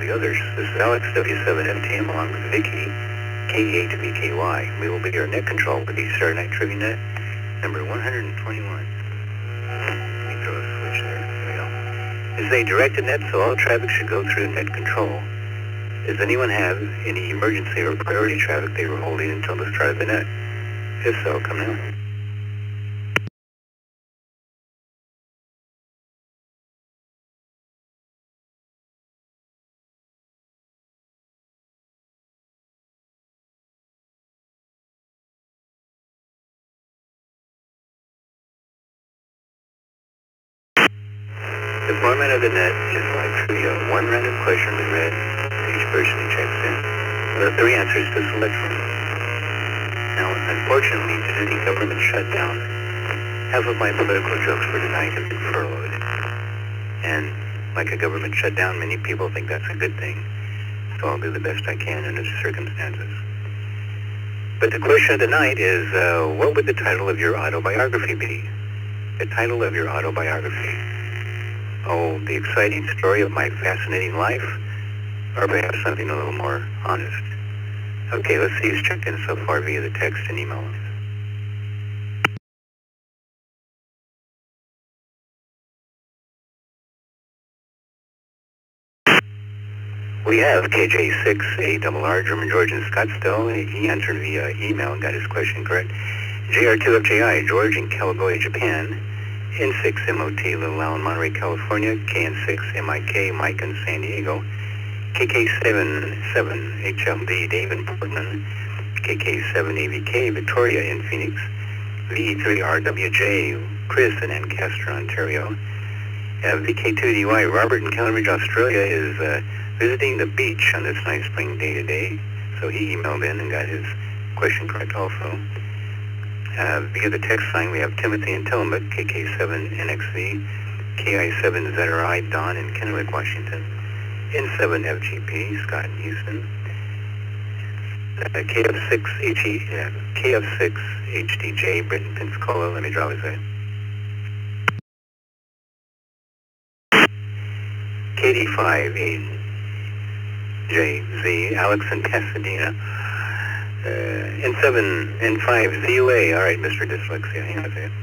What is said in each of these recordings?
the others. This is Alex, W7FTM, along with Vicky, K8VKY. We will be your net control with ECR Trivia Net, number 121. Let me throw a switch there. There we go. This is a directed net, so all traffic should go through net control. Does anyone have any emergency or priority traffic they were holding until the start of the net? If so, come now. The format of the net is like trivia. One random question is read for each person who checks in. There are 3 answers to select from. Now, unfortunately, due to the government shutdown, half of my political jokes for tonight have been furloughed. And like a government shutdown, many people think that's a good thing. So I'll do the best I can under the circumstances. But the question of the night is, what would the title of your autobiography be? The title of your autobiography. Oh, the exciting story of my fascinating life? Or perhaps something a little more honest? Okay, let's see who's checked in so far via the text and email. We have KJ6ARR, German George in Scottsdale. He answered via email and got his question correct. JR2FJI, George in Calagoya, Japan. N6MOT, Little Island, Monterey, California. KN6MIK, Mike in San Diego. KK77HLD, Dave in Portland. KK7AVK, Victoria in Phoenix. VE3RWJ, Chris in Ancaster, Ontario. VK2DY, Robert in Cambridge, Australia is visiting the beach on this nice spring day today. So he emailed in and got his question correct also. Via the text line, we have Timothy in Tillamook, KK7NXV, KI7ZRI, Don in Kennewick, Washington, N7FGP, Scott in Houston, KF6HDJ, Britain, Pensacola. Let me draw his head. KD5JZ, Alex in Pasadena. N5ZUA, all right, Mr. Dyslexia, hang on a second.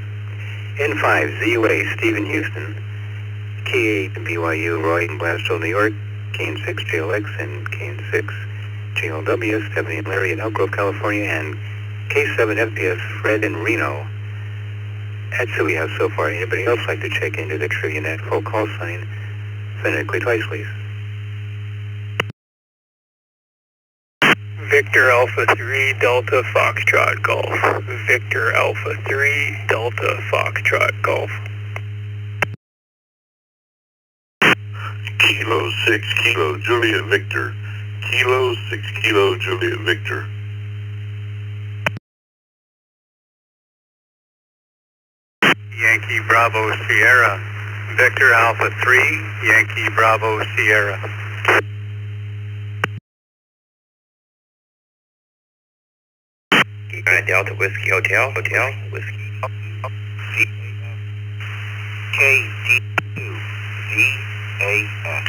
N5ZUA, Steve in Houston. K8BYU, Roy in Blastville, New York. KN6JLX and KN6JLW, Stephanie and Larry in Elk Grove, California, and K7FPS, Fred in Reno. That's who we have so far. Anybody else like to check into the Trivia Net full call sign phonetically twice, please? Victor Alpha 3 Delta Foxtrot Golf. Victor Alpha 3 Delta Foxtrot Golf. Kilo 6 Kilo Juliet Victor. Kilo 6 Kilo Juliet Victor. Yankee Bravo Sierra. Victor Alpha 3 Yankee Bravo Sierra. Delta Whiskey Hotel, Whiskey. KD2VAS.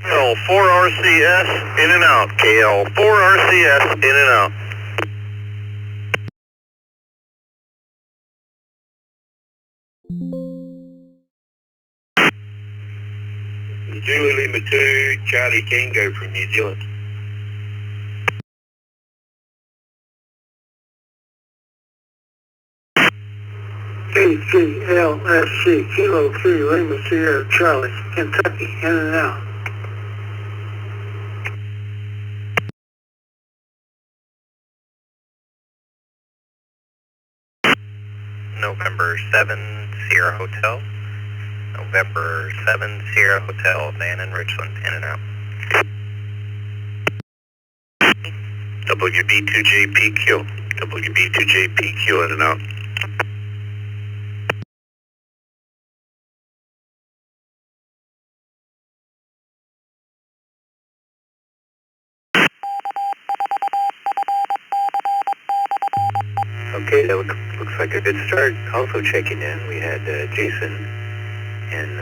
KL4RCS in and out. KL4RCS in and out. Zulu Lima 2, Charlie Tango from New Zealand. KCLSC, Kilo 3, Lima Sierra, Charlie, Kentucky, in and out. November 7, Sierra Hotel. November 7, Sierra Hotel, Van in Richland, in and out. WB2JPQ. WB2JPQ in and out. Okay, that looks like a good start. Also checking in, we had Jason And,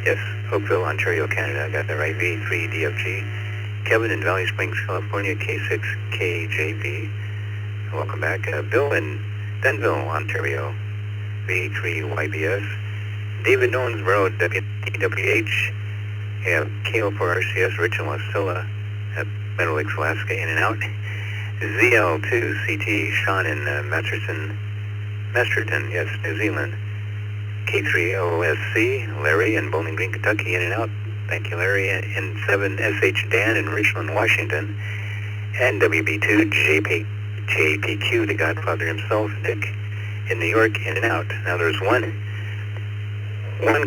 yes, Oakville, Ontario, Canada. I got that right. V3DFG. Kevin in Valley Springs, California, K6KJB. Welcome back. Bill in Denville, Ontario, V3YBS. David Owensboro, WTWH. We have KO4RCS, Rich in Wasilla, at Meadow Lakes, Alaska, in and out. ZL2CT, Sean in Masterton, yes, New Zealand. K3OSC, Larry in Bowling Green, Kentucky, in and out. Thank you, Larry. N7SH, Dan in Richland, Washington. And WB2JPQ, the Godfather himself, Nick in New York, in and out. Now there's one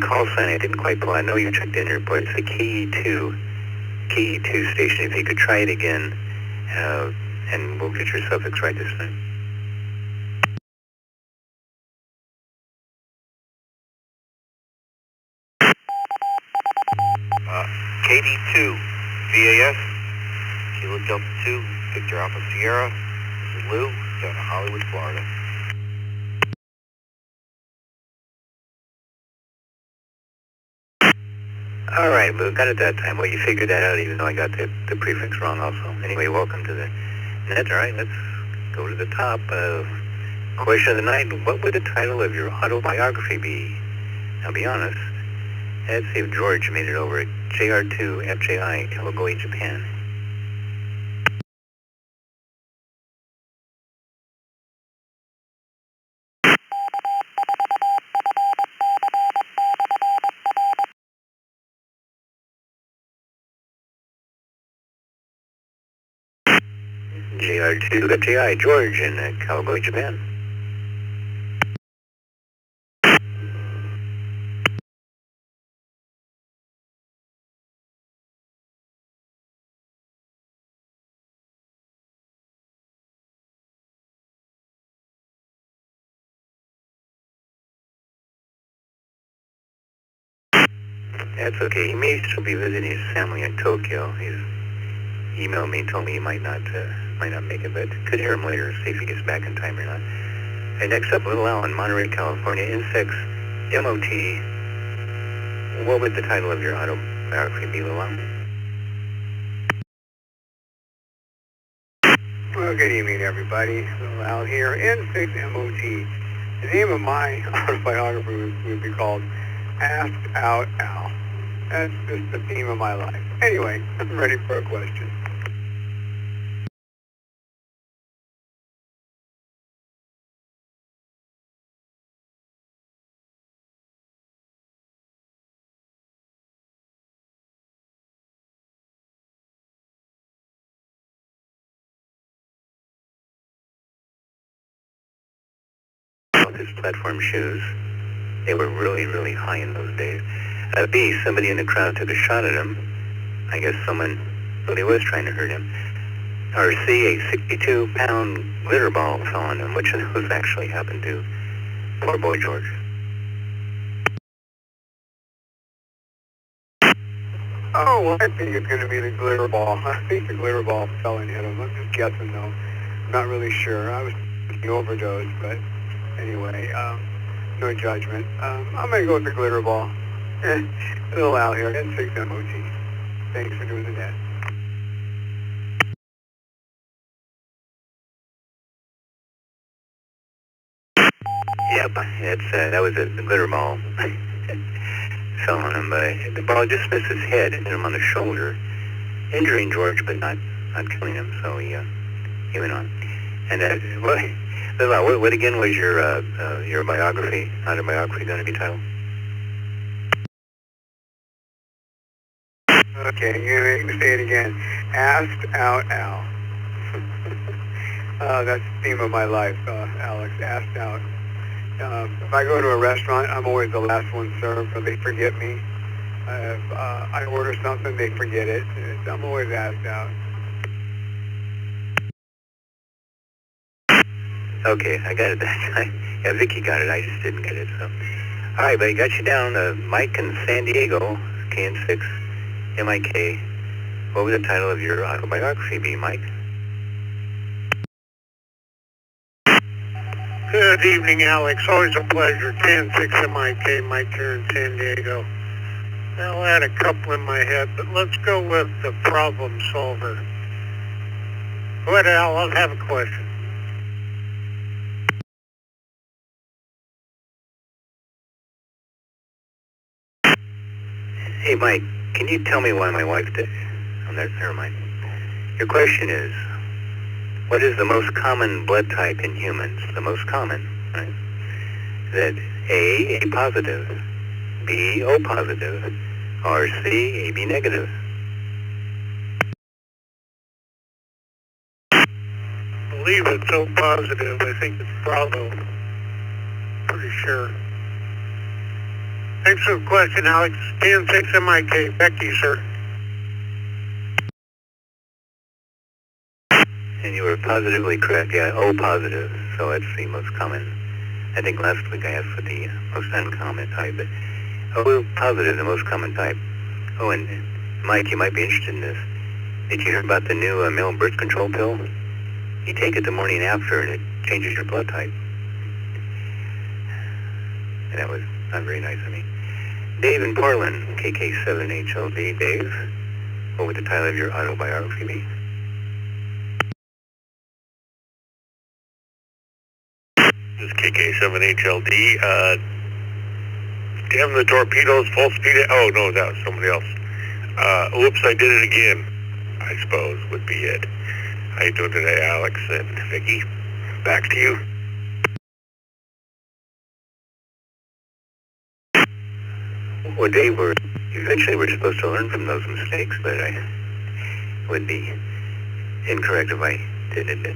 call sign I didn't quite pull. I know you checked in your report. It's the KE2 station. If you could try it again, and we'll get your suffix right this time. KD2, VAS, Kilo Delta 2, Victor Alpha Sierra. This is Lou, down in Hollywood, Florida. All right, Lou, got it that time. Well, you figured that out, even though I got the prefix wrong also. Anyway, welcome to the net. All right, let's go to the top. Question of the night, what would the title of your autobiography be? Now, be honest. Let's see if George made it over at JR2FJI, Kawagoe, Japan. JR2FJI, George in Kawagoe, Japan. That's okay. He may still be visiting his family in Tokyo. He's emailed me and told me he might not make it, but could hear him later, see if he gets back in time or not. And next up, Little Al in Monterey, California, Insects, MOT. What would the title of your autobiography be, Little Al? Well, good evening, everybody. Little Al here, N6MOT. The name of my autobiography would be called Asked Out Al. That's just the theme of my life. Anyway, I'm ready for a question. His platform shoes. They were really, really high in those days. B, somebody in the crowd took a shot at him. I guess someone really was trying to hurt him. Or C, a 62-pound glitter ball fell on him. Which of those actually happened to poor boy George? Oh, well, I think it's going to be the glitter ball. I think the glitter ball fell and hit him. I'm just guessing, though. I'm not really sure. I was thinking overdose, but anyway, no judgment. I'm going to go with the glitter ball. Little Al here, N6MOT. Thanks for doing the net. Yep, that was a glitter ball. Fell on him. The ball just missed his head and hit him on the shoulder, injuring George, but not killing him. So he went on. And what again was your autobiography going to be titled? Okay, you're going to say it again. Asked Out Al. That's the theme of my life, Alex. Asked Out. If I go to a restaurant, I'm always the last one served, or they forget me. If I order something, they forget it. I'm always asked out. Okay, I got it that time. Yeah, Vicky got it. I just didn't get it. So, all right, buddy, got you down. Mike in San Diego, KN6, MIK. What would the title of your autobiography be, Mike? Good evening, Alex. Always a pleasure. 10-6 MIK, Mike here in San Diego. Well, I had a couple in my head, but let's go with the problem solver. Go ahead, Al. I'll have a question. Hey, Mike, can you tell me why my wife did? Oh, never mind. Your question is, what is the most common blood type in humans? The most common, right? That A positive, B, O positive, or C, AB negative. I believe it's O positive. I think it's Bravo. Pretty sure. Thanks for the question, Alex. 10-6 MIK. Back to you, sir. And you were positively correct. Yeah, O positive. So that's the most common. I think last week I asked for the most uncommon type, but O positive, the most common type. Oh, and Mike, you might be interested in this. Did you hear about the new male birth control pill? You take it the morning after, and it changes your blood type. And that was not very nice of me. Dave in Portland, KK7HLD. Dave, what would the title of your autobiography be? This is KK7HLD. Damn the torpedoes, full speed. Oh, no, that was somebody else. Oops, I did it again, I suppose, would be it. How you doing today, Alex and Vicky? Back to you. Well, Dave, eventually we're supposed to learn from those mistakes, but I would be incorrect if I did admit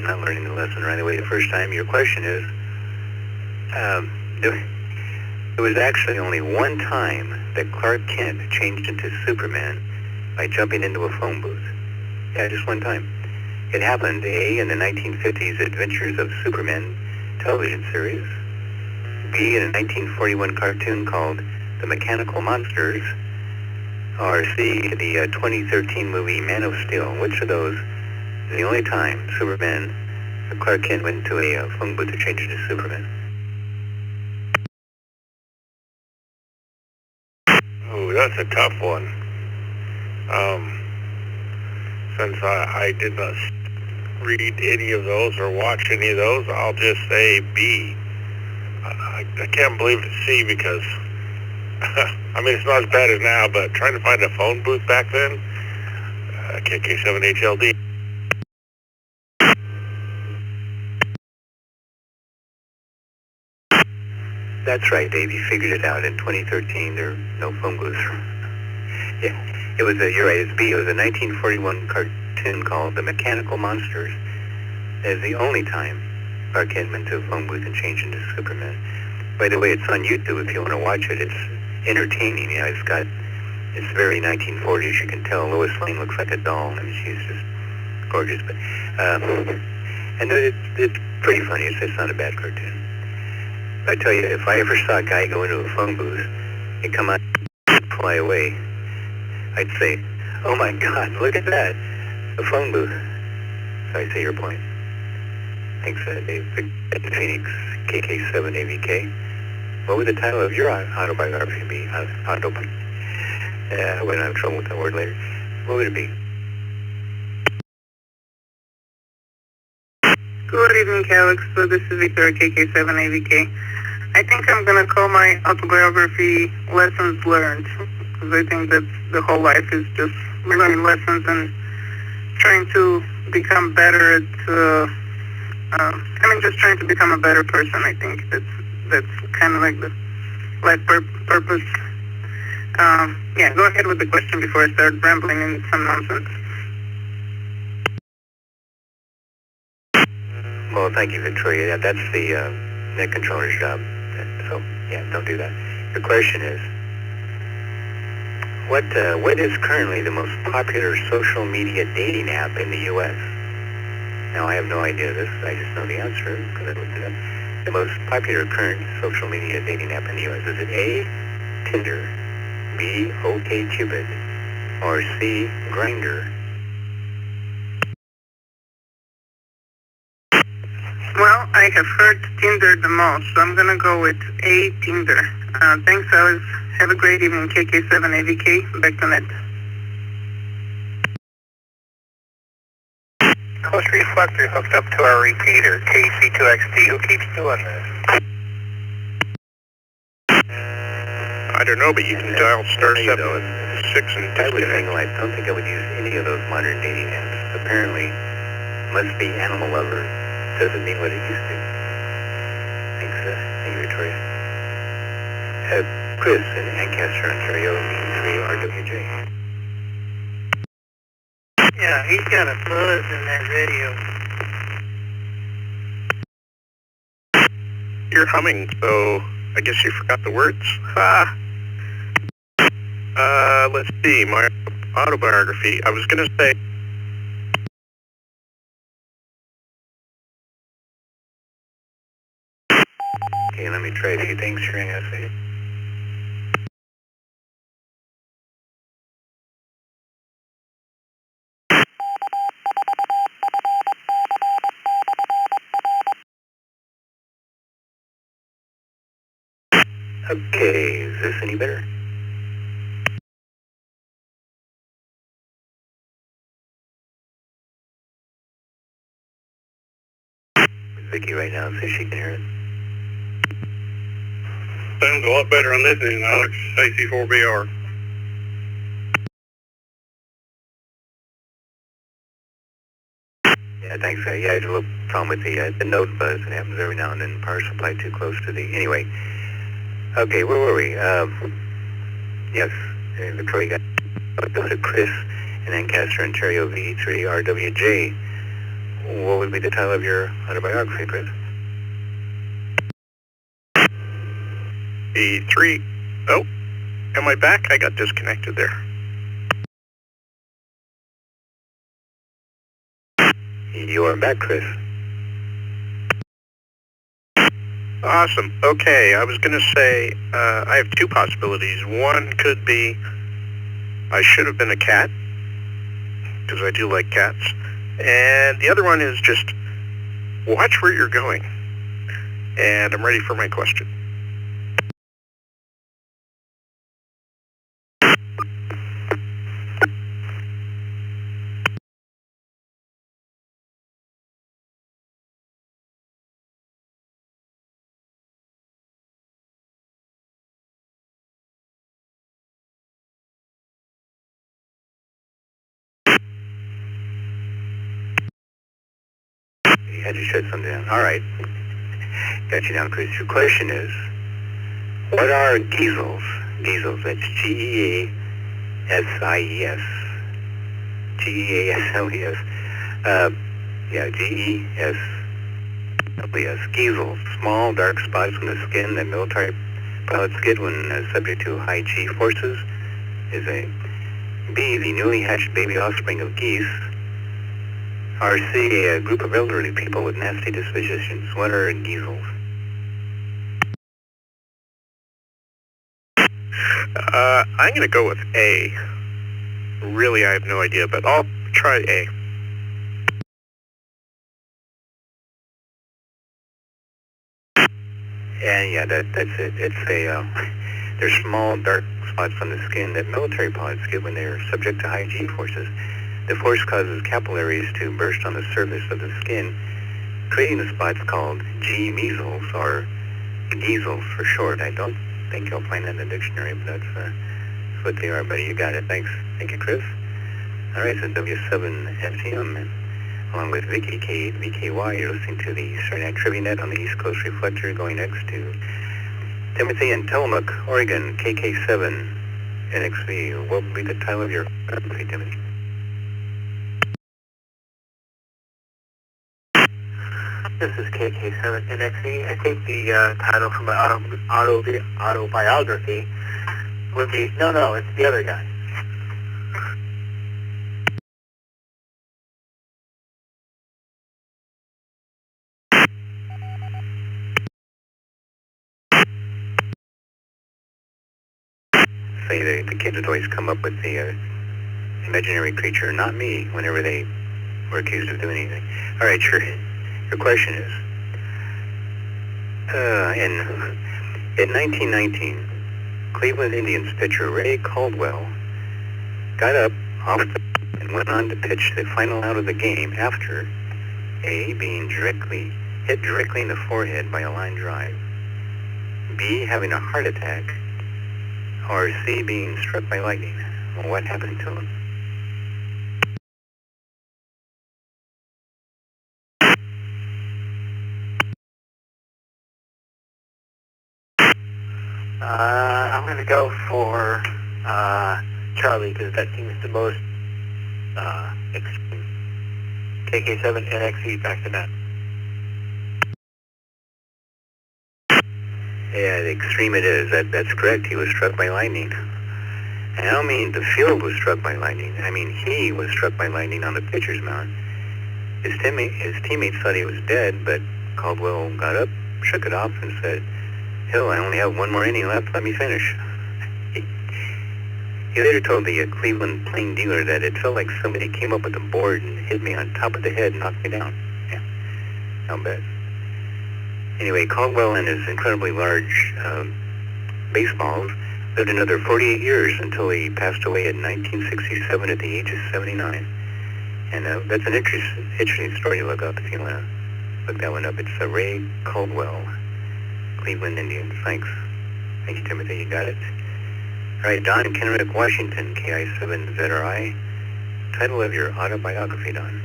not learning the lesson right away the first time. Your question is, there was actually only one time that Clark Kent changed into Superman by jumping into a phone booth. Yeah, just one time. It happened, A, in the 1950s Adventures of Superman television series, B, in a 1941 cartoon called The Mechanical Monsters, or C, the 2013 movie Man of Steel. Which of those is the only time Superman, Clark Kent, went into a phone booth to change into Superman? Oh, that's a tough one. Since I did not read any of those or watch any of those, I'll just say B. I can't believe it's C because, I mean, it's not as bad as now, but trying to find a phone booth back then, KK7HLD. That's right, Dave. You figured it out. In 2013, there are no phone booths. Yeah, it was you're right, it's B. It was a 1941 cartoon called The Mechanical Monsters. It's the only time Clark Kent went to a phone booth and changed into Superman. By the way, it's on YouTube if you want to watch it. It's entertaining. You know, it's very 1940s. You can tell Lois Lane looks like a doll. I mean, she's just gorgeous. But and it's pretty funny. It's not a bad cartoon. I tell you, if I ever saw a guy go into a phone booth and come out and fly away, I'd say, "Oh my God, look at that, a phone booth." So I say your point. Thanks, Dave. Phoenix, KK7AVK. What would the title of your autobiography be? I wouldn't have trouble with that word later. What would it be? Good evening, Alex. So this is Victor, KK7AVK. I think I'm going to call my autobiography Lessons Learned, because I think that the whole life is just learning lessons and trying to become better at, just trying to become a better person. I think that's kind of like the life purpose. Yeah, go ahead with the question before I start rambling in some nonsense. Well, thank you, Victoria. Yeah, that's the net controller's job. So, yeah, don't do that. The question is, what is currently the most popular social media dating app in the U.S.? Now, I have no idea this. I just know the answer because I looked it up. The most popular current social media dating app in the U.S. Is it A, Tinder, B, OkCupid, or C, Grindr? Well, I have heard Tinder the most, so I'm gonna go with A, Tinder. Thanks, Alice. Have a great evening, KK7AVK. Back to net. Coast Reflector hooked up to our repeater, KC2XT. Who keeps doing this? I don't know, but you can dial star 7, 6 and I was disconnect. single. I don't think I would use any of those modern dating apps. Apparently, must be animal lover. Doesn't mean what it used to. Thanks, thank you, Victoria. Chris in Ancaster, Ontario, V3RWJ. Yeah, he's got a buzz in that radio. You're humming, so I guess you forgot the words. Let's see, my autobiography. I was going to say... Okay, let me try a few things here. Hang on a second. Okay, is this any better? With Vicky right now, so she can hear it. Sounds a lot better on this end, Alex. AC4BR. Yeah, thanks. Yeah, I had a little problem with the node buzz. It happens every now and then. Power supply too close to the... Anyway. Okay, where were we? Yes, Victoria got go to Chris in Ancaster, Ontario, V3RWJ. What would be the title of your autobiography, Chris? E3. Oh, am I back? I got disconnected there. You are back, Chris. Awesome. Okay, I was going to say, I have two possibilities. One could be, I should have been a cat, because I do like cats. And the other one is just, watch where you're going. And I'm ready for my question. You had to shut something down. All right. Got you down, Chris. Your question is, what are diesels? Diesels, that's Geasies. Geasles. Yeah, Geasles. Geasels. Small, dark spots on the skin that military pilots get when subject to high G forces. Is a B, the newly hatched baby offspring of geese. Or C, a group of elderly people with nasty dispositions. What are geasels? I'm going to go with A. Really, I have no idea, but I'll try A. And yeah, that's it. It's they're small, dark spots on the skin that military pilots get when they're subject to high G forces. The force causes capillaries to burst on the surface of the skin, creating the spots called G-measles, or geasels for short. I don't think you'll find that in the dictionary, but that's what they are, buddy. You got it. Thanks. Thank you, Chris. All right, so W7FTM, along with Vicky K8VKY, you're listening to the ECR Trivia Net on the East Coast Reflector, going next to Timothy in Tillamook, Oregon, KK7NXV. What would be the title of your biography, Timothy? This is KK7NXV. I think the title for my autobiography would be... No, it's the other guy. Say the kids would always come up with the imaginary creature, not me, whenever they were accused of doing anything. All right, your question is, In 1919, Cleveland Indians pitcher Ray Caldwell got up off the and went on to pitch the final out of the game after A, being hit directly in the forehead by a line drive, B, having a heart attack, or C, being struck by lightning. Well, what happened to him? I'm going to go for Charlie, because that seems the most extreme. KK7 NXE, back to net. Yeah, the extreme it is. That's correct. He was struck by lightning. And I don't mean the field was struck by lightning. I mean he was struck by lightning on the pitcher's mound. His teammates thought he was dead, but Caldwell got up, shook it off, and said, "Hill, I only have one more inning left. Let me finish." He later told the Cleveland Plain Dealer that it felt like somebody came up with a board and hit me on top of the head and knocked me down. Yeah, how bad. Anyway, Caldwell and his incredibly large baseballs lived another 48 years until he passed away in 1967 at the age of 79. And that's an interesting story to look up if you want to look that one up. It's Ray Caldwell, Cleveland Indians. Thanks. Thank you, Timothy. You got it. All right, Don Kenrick, Washington, KI7ZRI. Title of your autobiography, Don.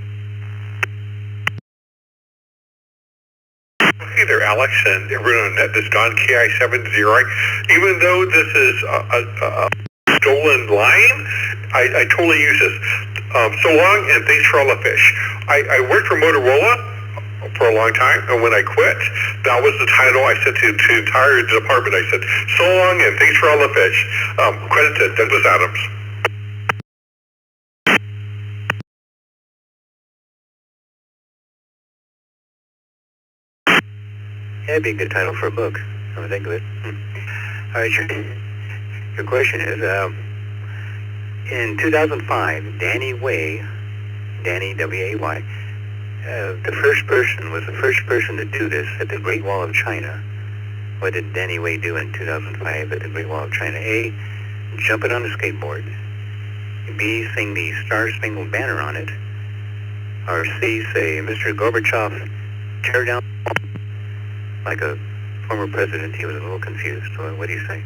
Hey there, Alex, and everyone on net. This is Don KI7ZRI. Even though this is a stolen line, I totally use this. So long, and thanks for all the fish. I worked for Motorola for a long time, and when I quit, that was the title I said to the entire department. I said, "So long, and thanks for all the fish." Credit to Douglas Adams. Yeah, it'd be a good title for a book. I would think of it. All right, your question is, in 2005, Danny Way, Danny, W-A-Y, was the first person to do this at the Great Wall of China. What did Danny Way do in 2005 at the Great Wall of China? A, jump it on a skateboard. B, sing the Star Spangled Banner on it. Or C, say, "Mr. Gorbachev, tear down the wall." Like a former president, he was a little confused. What do you say?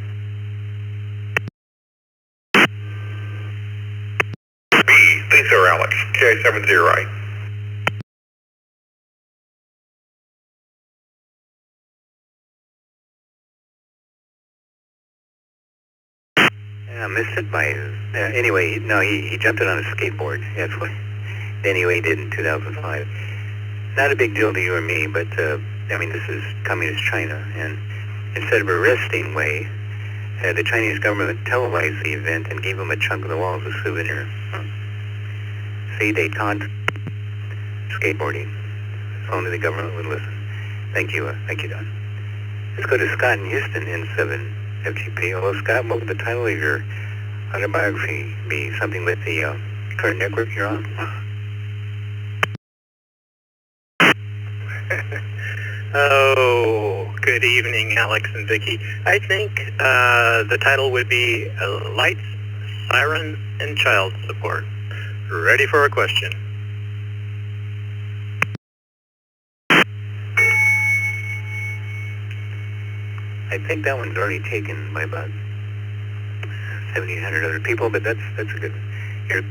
B, thanks there, Alex. KI7ZRI. I missed it by, anyway, no, he jumped it on a skateboard. That's what Danny Way did in 2005. Not a big deal to you or me, but, I mean, this is communist China, and instead of arresting Way, the Chinese government televised the event and gave him a chunk of the wall as a souvenir. See, they taunt skateboarding. If only the government would listen. Thank you, Don. Let's go to Scott in Houston, N7 FGP. Hello, Scott. What would the title of your autobiography be? Something with the current network you're on? Oh, good evening, Alex and Vicky. I think the title would be Lights, Sirens, and Child Support. Ready for a question. I think that one's already taken by about 1,700 other people, but that's a good here.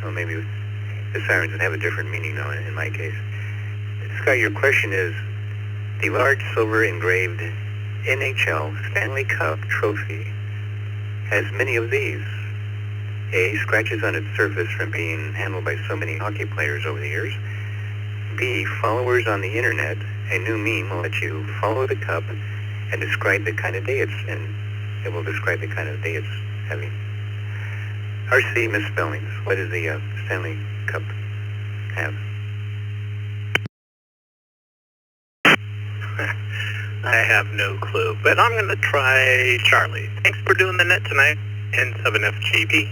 Well, maybe the sirens would have a different meaning, though, in my case. Scott, your question is, the large silver engraved NHL Stanley Cup trophy has many of these. A, scratches on its surface from being handled by so many hockey players over the years. B, followers on the internet, a new meme will let you follow the cup and describe the kind of day it will describe the kind of day it's having. Or C, misspellings. What does the Stanley Cup have? I have no clue, but I'm going to try Charlie. Thanks for doing the net tonight, N7FGP.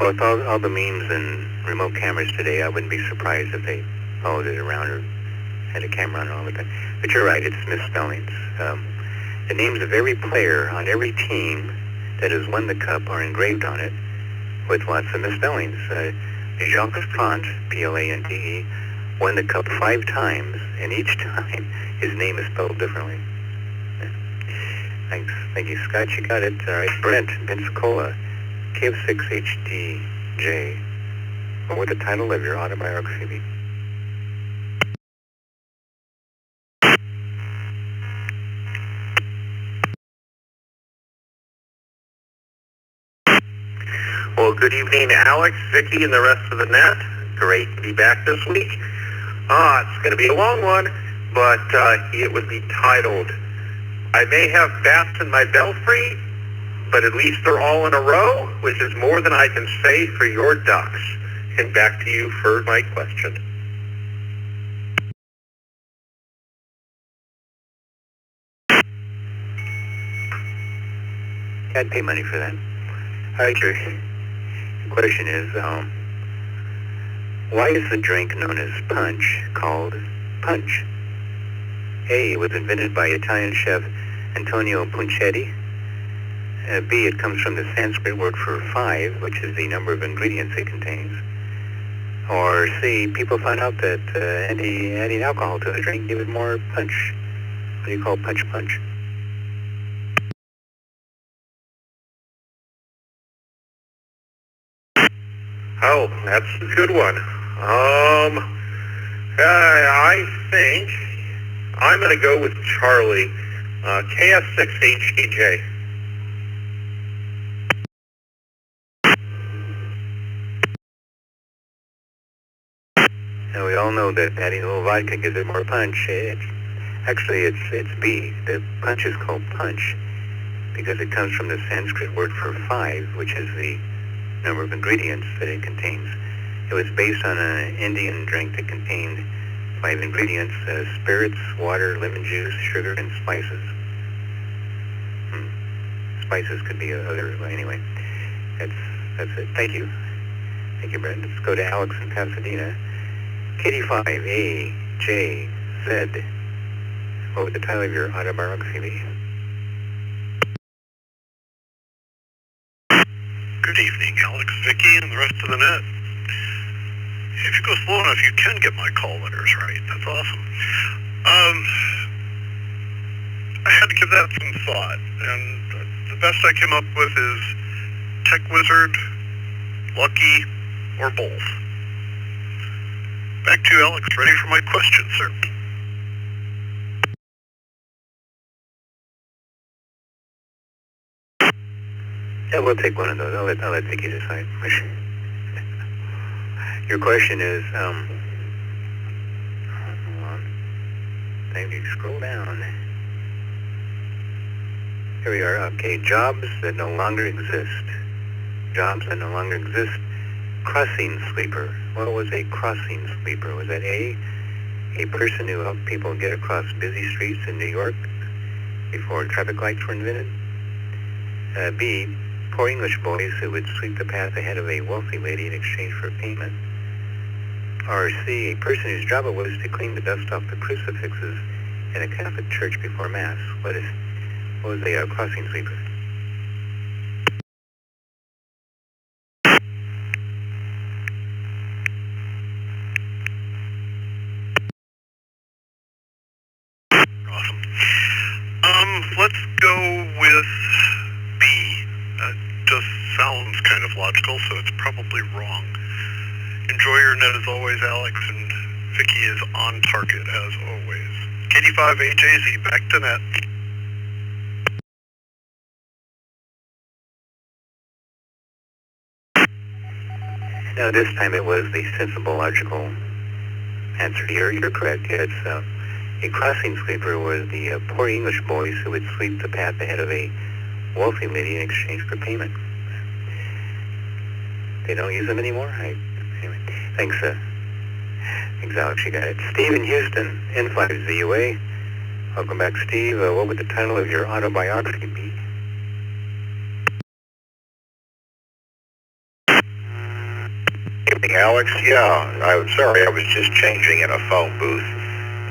Well, with all the memes and remote cameras today, I wouldn't be surprised if they followed it around or had a camera on all the time. But you're right, it's misspellings. The names of every player on every team that has won the cup are engraved on it with lots of misspellings. Jacques Plante, Plante, won the cup 5 times, and each time his name is spelled differently. Thanks. Thank you, Scott. You got it. All right, Brent, Pensacola, KF6HDJ. What would the title of your autobiography be? Well, good evening, Alex, Vicky, and the rest of the net. Great to be back this week. It's going to be a long one, but it would be titled, I may have bats in my belfry, but at least they're all in a row, which is more than I can say for your ducks. And back to you for my question. I'd pay money for that. All right, your question is, why is the drink known as punch called punch? A, it was invented by Italian chef Antonio Punchetti. B, it comes from the Sanskrit word for 5, which is the number of ingredients it contains. Or C, people found out that adding alcohol to the drink gave it more punch. What do you call punch punch? Oh, that's a good one. I think I'm going to go with Charlie, KF6HDJ. Now we all know that adding a little vodka gives it more punch. It's B. The punch is called punch because it comes from the Sanskrit word for 5, which is the number of ingredients that it contains. It was based on an Indian drink that contained 5 ingredients: spirits, water, lemon juice, sugar, and spices. Spices could be other. Anyway, that's it. Thank you, Brett. Let's go to Alex in Pasadena. KD5AJZ. What would the title of your autobiography be? Good evening, Alex, Vicky, and the rest of the net. If you go slow enough, you can get my call letters right. That's awesome. I had to give that some thought, and the best I came up with is Tech Wizard, Lucky, or both. Back to you, Alex. Ready for my question, sir. Yeah, we'll take one of those. I'll let Vicky decide. Your question is, hold on. Maybe scroll down. Here we are. Okay, jobs that no longer exist. Jobs that no longer exist. Crossing sweeper. What was a crossing sweeper? Was that A person who helped people get across busy streets in New York before traffic lights were invented? B, poor English boys who would sweep the path ahead of a wealthy lady in exchange for payment. Or C, a person whose job it was to clean the dust off the crucifixes in a Catholic church before Mass. What was a crossing sweeper? Awesome. Let's go with B. That just sounds kind of logical, so it's probably wrong. Enjoy your net as always, Alex, and Vicky is on target as always. KD5AJZ, back to net. Now this time it was the sensible, logical answer here. You're correct. It's a crossing sweeper was the poor English boys who would sweep the path ahead of a wealthy lady in exchange for payment. They don't use them anymore? Anyway, thanks, Alex, you got it. Steve in Houston, N5ZUA. Welcome back, Steve. What would the title of your autobiography be? Alex. Yeah, I'm sorry. I was just changing in a phone booth.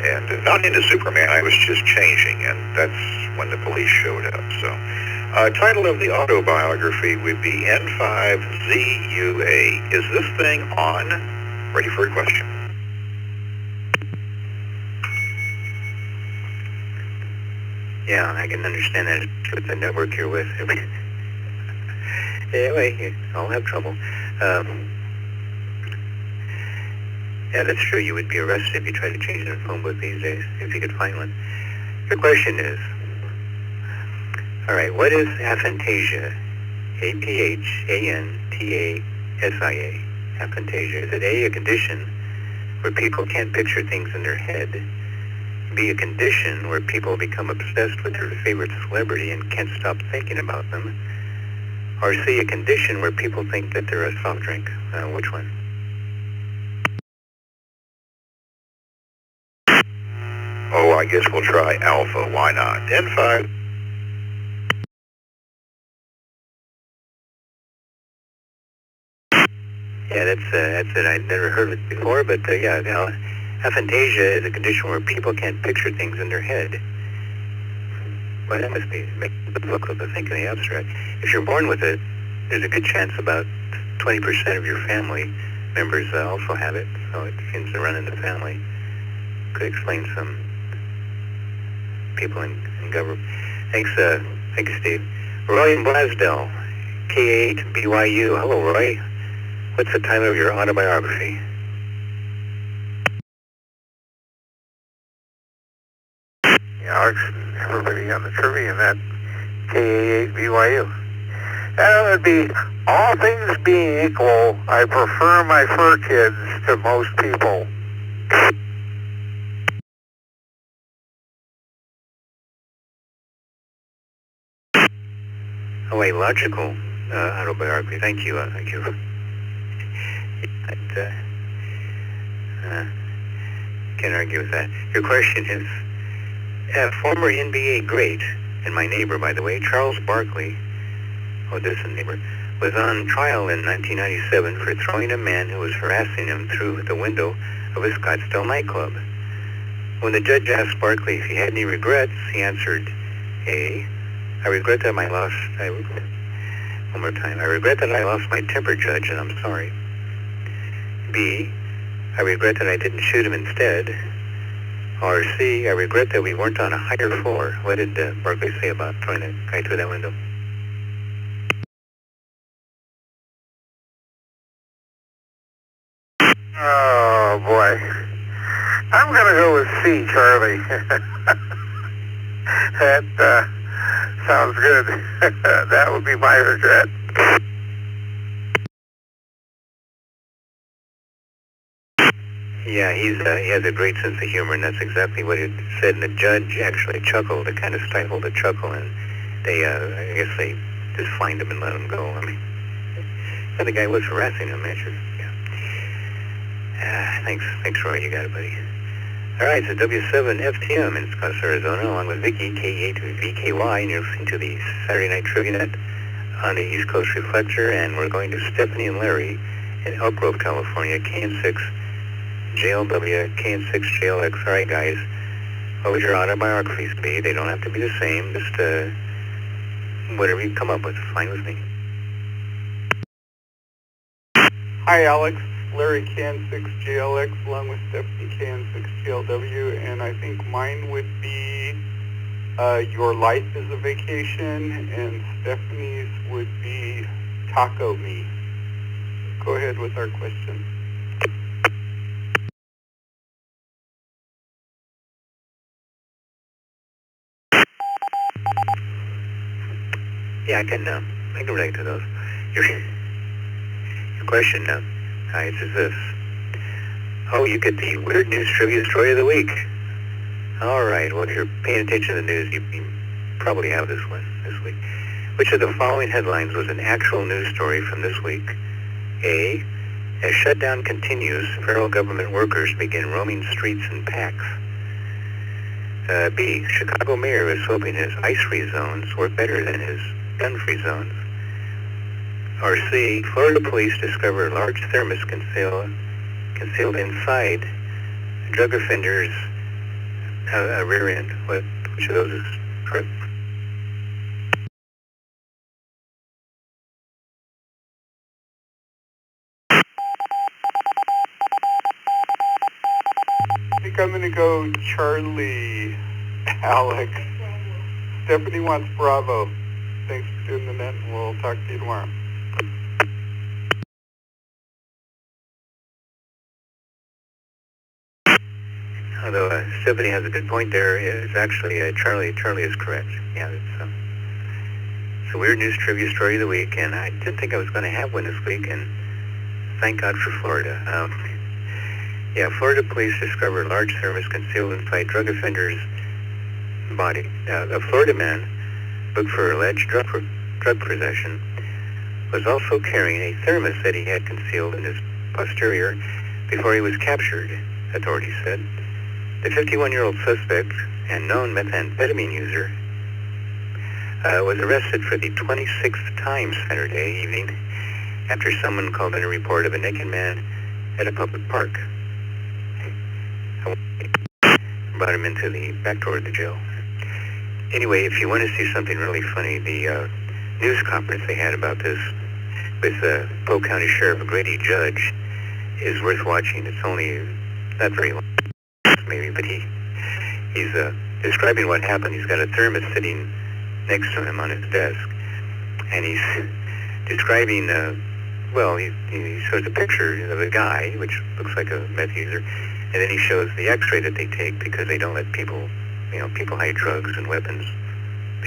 And not into Superman. I was just changing, and that's when the police showed up. So, title of the autobiography would be N5ZUA. Is this thing on? Ready for a question. Yeah, I can understand that with the network you're with. Anyway, I'll have trouble. Yeah, that's true. You would be arrested if you tried to change it in a phone booth these days, if you could find one. Your question is, all right, what is aphantasia? A-P-H-A-N-T-A-S-I-A. Aphantasia. Is it A, a condition where people can't picture things in their head? B, a condition where people become obsessed with their favorite celebrity and can't stop thinking about them? Or C, a condition where people think that they're a soft drink? Which one? Oh, I guess we'll try Alpha. Why not? N5. Yeah, that's it. I'd never heard of it before, but yeah, aphantasia is a condition where people can't picture things in their head. Well, that must be make it difficult to think in the abstract. If you're born with it, there's a good chance about 20% of your family members also have it, so it seems to run in the family. Could explain some people in government. Thanks, thank you, Steve. Roy in Blasdell, K8 BYU. Hello, Roy. What's the title of your autobiography? Yeah, Alex, everybody on the Trivia Net, K8 BYU. That would be, all things being equal, I prefer my fur kids to most people. Oh, a logical autobiography. Thank you. Thank you. Can't argue with that. Your question is, former NBA great, and my neighbor, by the way, Charles Barkley, distant neighbor, was on trial in 1997 for throwing a man who was harassing him through the window of a Scottsdale nightclub. When the judge asked Barkley if he had any regrets, he answered, A, I regret that I lost my temper, Judge, and I'm sorry. B, I regret that I didn't shoot him instead. Or C, I regret that we weren't on a higher floor. What did Barkley say about throwing a guy through that window? Oh, boy. I'm going to go with C, Charlie. That sounds good. That would be my regret. Yeah, he has a great sense of humor, and that's exactly what he said. And the judge actually chuckled, it kind of stifled a chuckle, and they, I guess they just fined him and let him go. I mean, yeah, the guy was harassing him, actually. Yeah. Thanks, Roy. You got it, buddy. All right, so W7FTM in Scottsdale, Arizona, along with Vicky, K8VKY, and you're listening to the Saturday Night Trivia Net on the East Coast Reflector, and we're going to Stephanie and Larry in Elk Grove, California, KN6 JLW, KN6 JLX. All right, guys, what would your autobiographies be? They don't have to be the same, just whatever you come up with, fine with me. Hi, Alex. Larry KN6JLX along with Stephanie KN6JLW, and I think mine would be Your Life is a Vacation, and Stephanie's would be Taco Me. Go ahead with our question. Yeah, I can relate to those. Your question guys, is this. Oh, you get the Weird News Trivia Story of the Week. All right, well, if you're paying attention to the news, you probably have this one this week. Which of the following headlines was an actual news story from this week? A, as shutdown continues, federal government workers begin roaming streets in packs. B, Chicago mayor is hoping his ice-free zones work better than his gun-free zones. Or C, Florida police discover a large thermos concealed inside a drug offender's rear end. Which of those is correct? I think I'm going to go Charlie, Alex. Stephanie wants Bravo. Thanks for doing the net, and we'll talk to you tomorrow. Although Stephanie has a good point there, it's actually Charlie. Charlie is correct. Yeah, it's a weird news trivia story of the week, and I didn't think I was going to have one this week, and thank God for Florida. Yeah, Florida police discovered a large thermos concealed inside drug offender's body. A Florida man booked for alleged drug possession was also carrying a thermos that he had concealed in his posterior before he was captured, authorities said. The 51-year-old suspect and known methamphetamine user was arrested for the 26th time Saturday evening after someone called in a report of a naked man at a public park. Brought him into the back door of the jail. Anyway, if you want to see something really funny, the news conference they had about this with Polk County Sheriff Grady Judge is worth watching. It's only not very long, maybe, but he's describing what happened. He's got a thermos sitting next to him on his desk, and he's describing, he shows a picture of a guy, which looks like a meth user, and then he shows the x-ray that they take because they don't let people hide drugs and weapons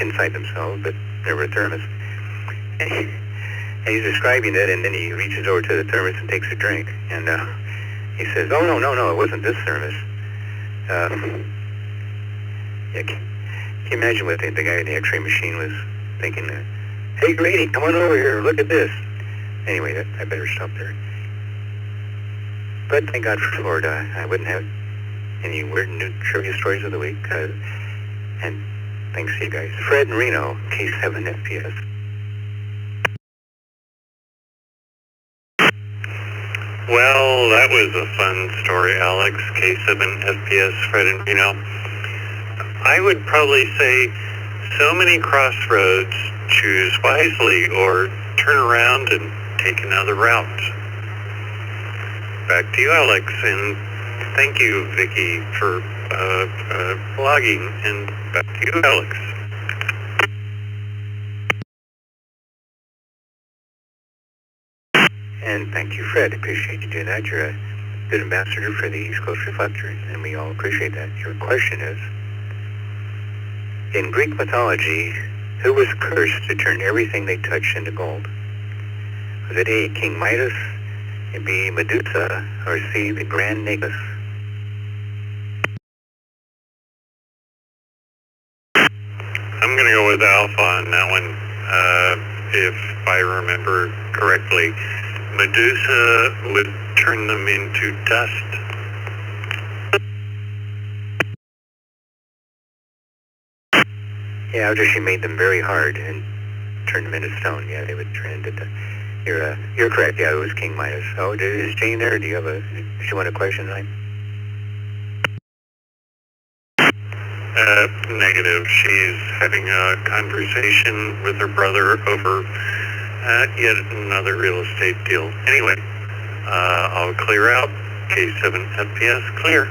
inside themselves, but never a thermos. And he's describing it, and then he reaches over to the thermos and takes a drink, and he says, "Oh, no, it wasn't this thermos." Can you imagine what the guy at the x-ray machine was thinking? Hey, Grady, come on over here, look at this. Anyway, I better stop there. But thank God for Florida. I wouldn't have any weird new trivia stories of the week. And thanks to you guys. Fred in Reno, K7 FPS. Well, that was a fun story, Alex. K7 FPS, Fred in Reno. I would probably say so many crossroads, choose wisely or turn around and take another route. Back to you, Alex, and thank you, Vicky, for blogging, and back to you, Alex. And thank you, Fred. Appreciate you doing that. You're a good ambassador for the East Coast Reflector, and we all appreciate that. Your question is, in Greek mythology, who was cursed to turn everything they touched into gold? Was it A, King Midas, B, Medusa, or C, the Grand Nagus? I'm going to go with Alpha on that one, if I remember correctly. Medusa would turn them into dust. Yeah, after she made them very hard and turned them into stone, yeah, they would turn into dust. You're correct, yeah, it was King Midas. Oh, is Jane there? Does she want a question tonight? Negative. She's having a conversation with her brother over yet another real estate deal. Anyway, I'll clear out. K7 FPS, clear.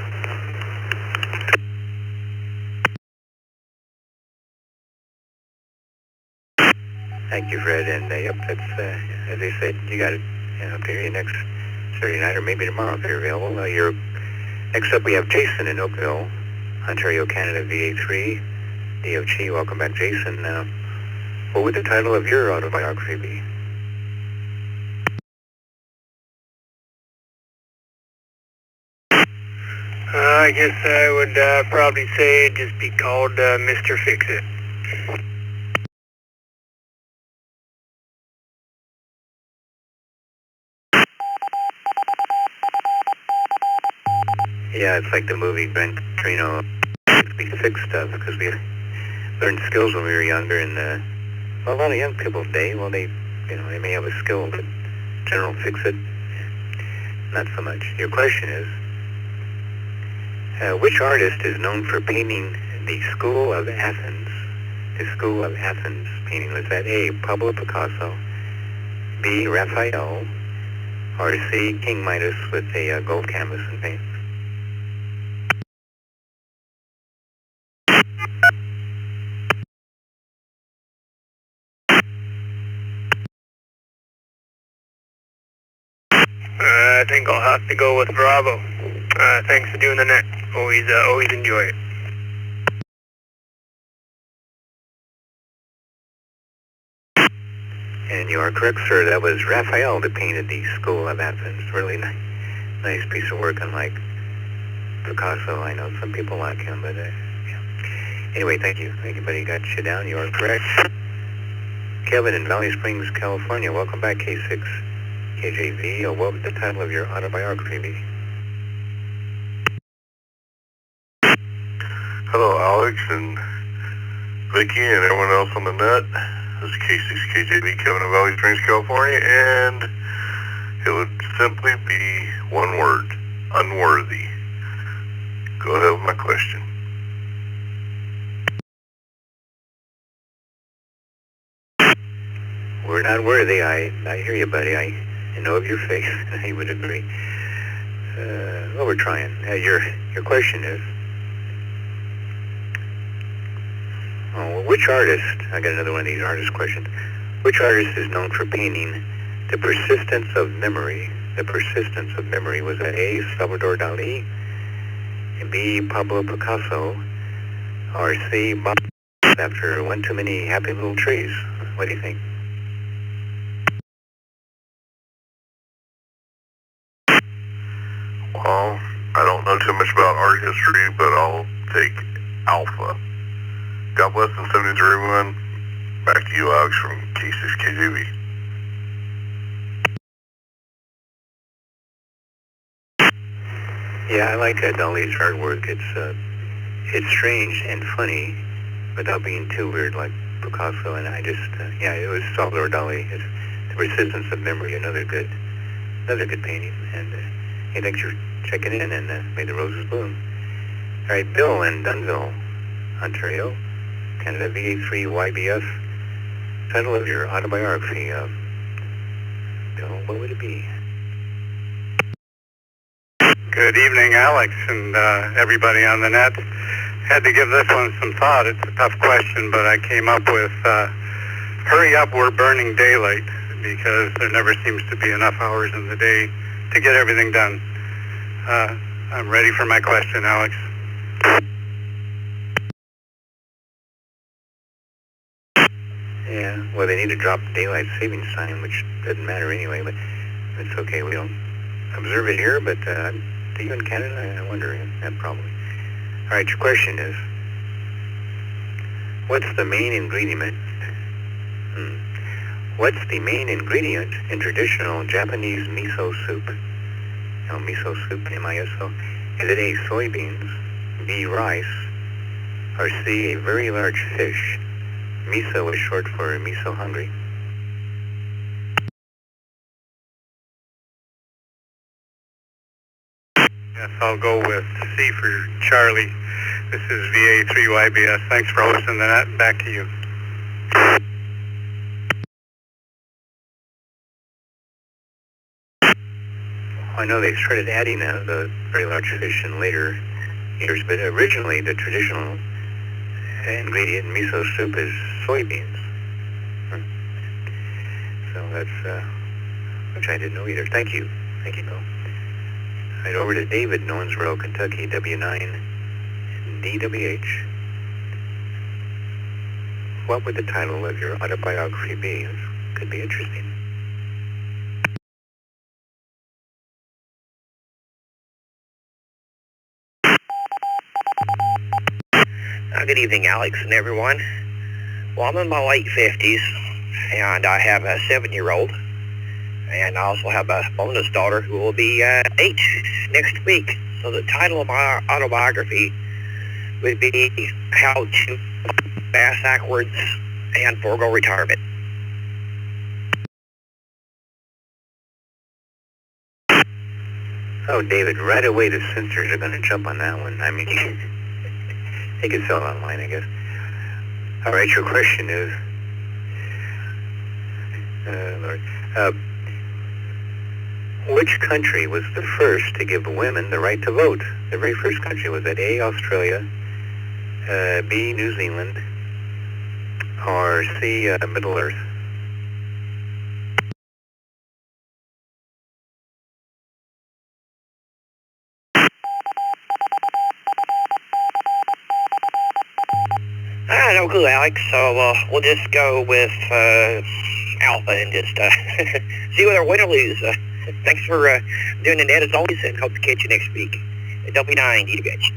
Thank you, Fred, and yep, that's, as I said, you got it. I'll hear you next Saturday night, or maybe tomorrow if you're available. Next up, we have Jason in Oakville, Ontario, Canada, VA3, DOG. Welcome back, Jason. What would the title of your autobiography be? I guess I would probably say it'd just be called Mr. Fix-It. Yeah, it's like the movie Gran Torino. We fix stuff because we learned skills when we were younger, and a lot of young people today, well, they they may have a skill, but general fix-it, not so much. Your question is, which artist is known for painting the School of Athens? The School of Athens painting. Was that A, Pablo Picasso, B, Raphael, or C, King Midas with a gold canvas and paint? I think I'll have to go with Bravo. Thanks for doing the net. Always enjoy it. And you are correct, sir. That was Raphael that painted the School of Athens. Really nice piece of work, unlike Picasso. I know some people like him, but yeah. Anyway, thank you. Anybody got you down? You are correct. Kevin in Valley Springs, California. Welcome back, K6 KJV. What would the title of your autobiography be? Hello, Alex and Vicky and everyone else on the net. This is K6KJB, Kevin in Valley Springs, California, and it would simply be one word: unworthy. Go ahead with my question. We're not worthy. I hear you, buddy. I know of your face. I would agree. Well, we're trying. Your question is, which artist, I got another one of these artist questions, which artist is known for painting the persistence of memory? The persistence of memory. Was that A, Salvador Dali, B, Pablo Picasso, or C, Bob after one too many happy little trees? What do you think? Well, I don't know too much about art history, but I'll take Alpha. God bless and 73 everyone. Back to you, Alex, from K6KJV. Yeah, I like Dali's artwork. It's strange and funny without being too weird like Picasso. And I just, it was Salvador Dali. It's The Persistence of Memory, another good painting. And hey, thanks for checking in, and may the roses bloom. All right, Bill in Dunnville, Ontario, Canada, VA3YBF. Title of your autobiography, Bill, what would it be? Good evening, Alex, and everybody on the net. Had to give this one some thought. It's a tough question, but I came up with hurry up, we're burning daylight, because there never seems to be enough hours in the day to get everything done. I'm ready for my question, Alex. Yeah, well, they need to drop daylight savings time, which doesn't matter anyway, but it's okay. We don't observe it here, but do you in Canada? I wonder, probably. All right, your question is, what's the main ingredient? What's the main ingredient in traditional Japanese miso soup? Miso soup, M-I-S-O. Is it A, soybeans, B, rice, or C, a very large fish? Miso is short for miso hungry. Yes, I'll go with C for Charlie. This is VA3YBS. Thanks for hosting the net. Back to you. I know they started adding the very large fish in later years, but originally the traditional ingredient in miso soup is soybeans. So that's, which I didn't know either. Thank you, Bill. Right over to David in Owensboro, Kentucky, W9 DWH. What would the title of your autobiography be? This could be interesting. Good evening, Alex and everyone. Well, I'm in my late 50s, and I have a 7-year-old, and I also have a bonus daughter who will be 8 next week. So the title of my autobiography would be How to Pass Backwards and Forego Retirement. Oh, David, right away the censors are going to jump on that one. I mean, they can sell it online, I guess. All right, your question is, Lord, which country was the first to give women the right to vote? The very first country, was that A, Australia, B, New Zealand, or C, Middle Earth? No clue, Alex. So we'll just go with Alpha and just see whether win or lose. Thanks for doing the net as always, and hope to catch you next week. W9, DDBH.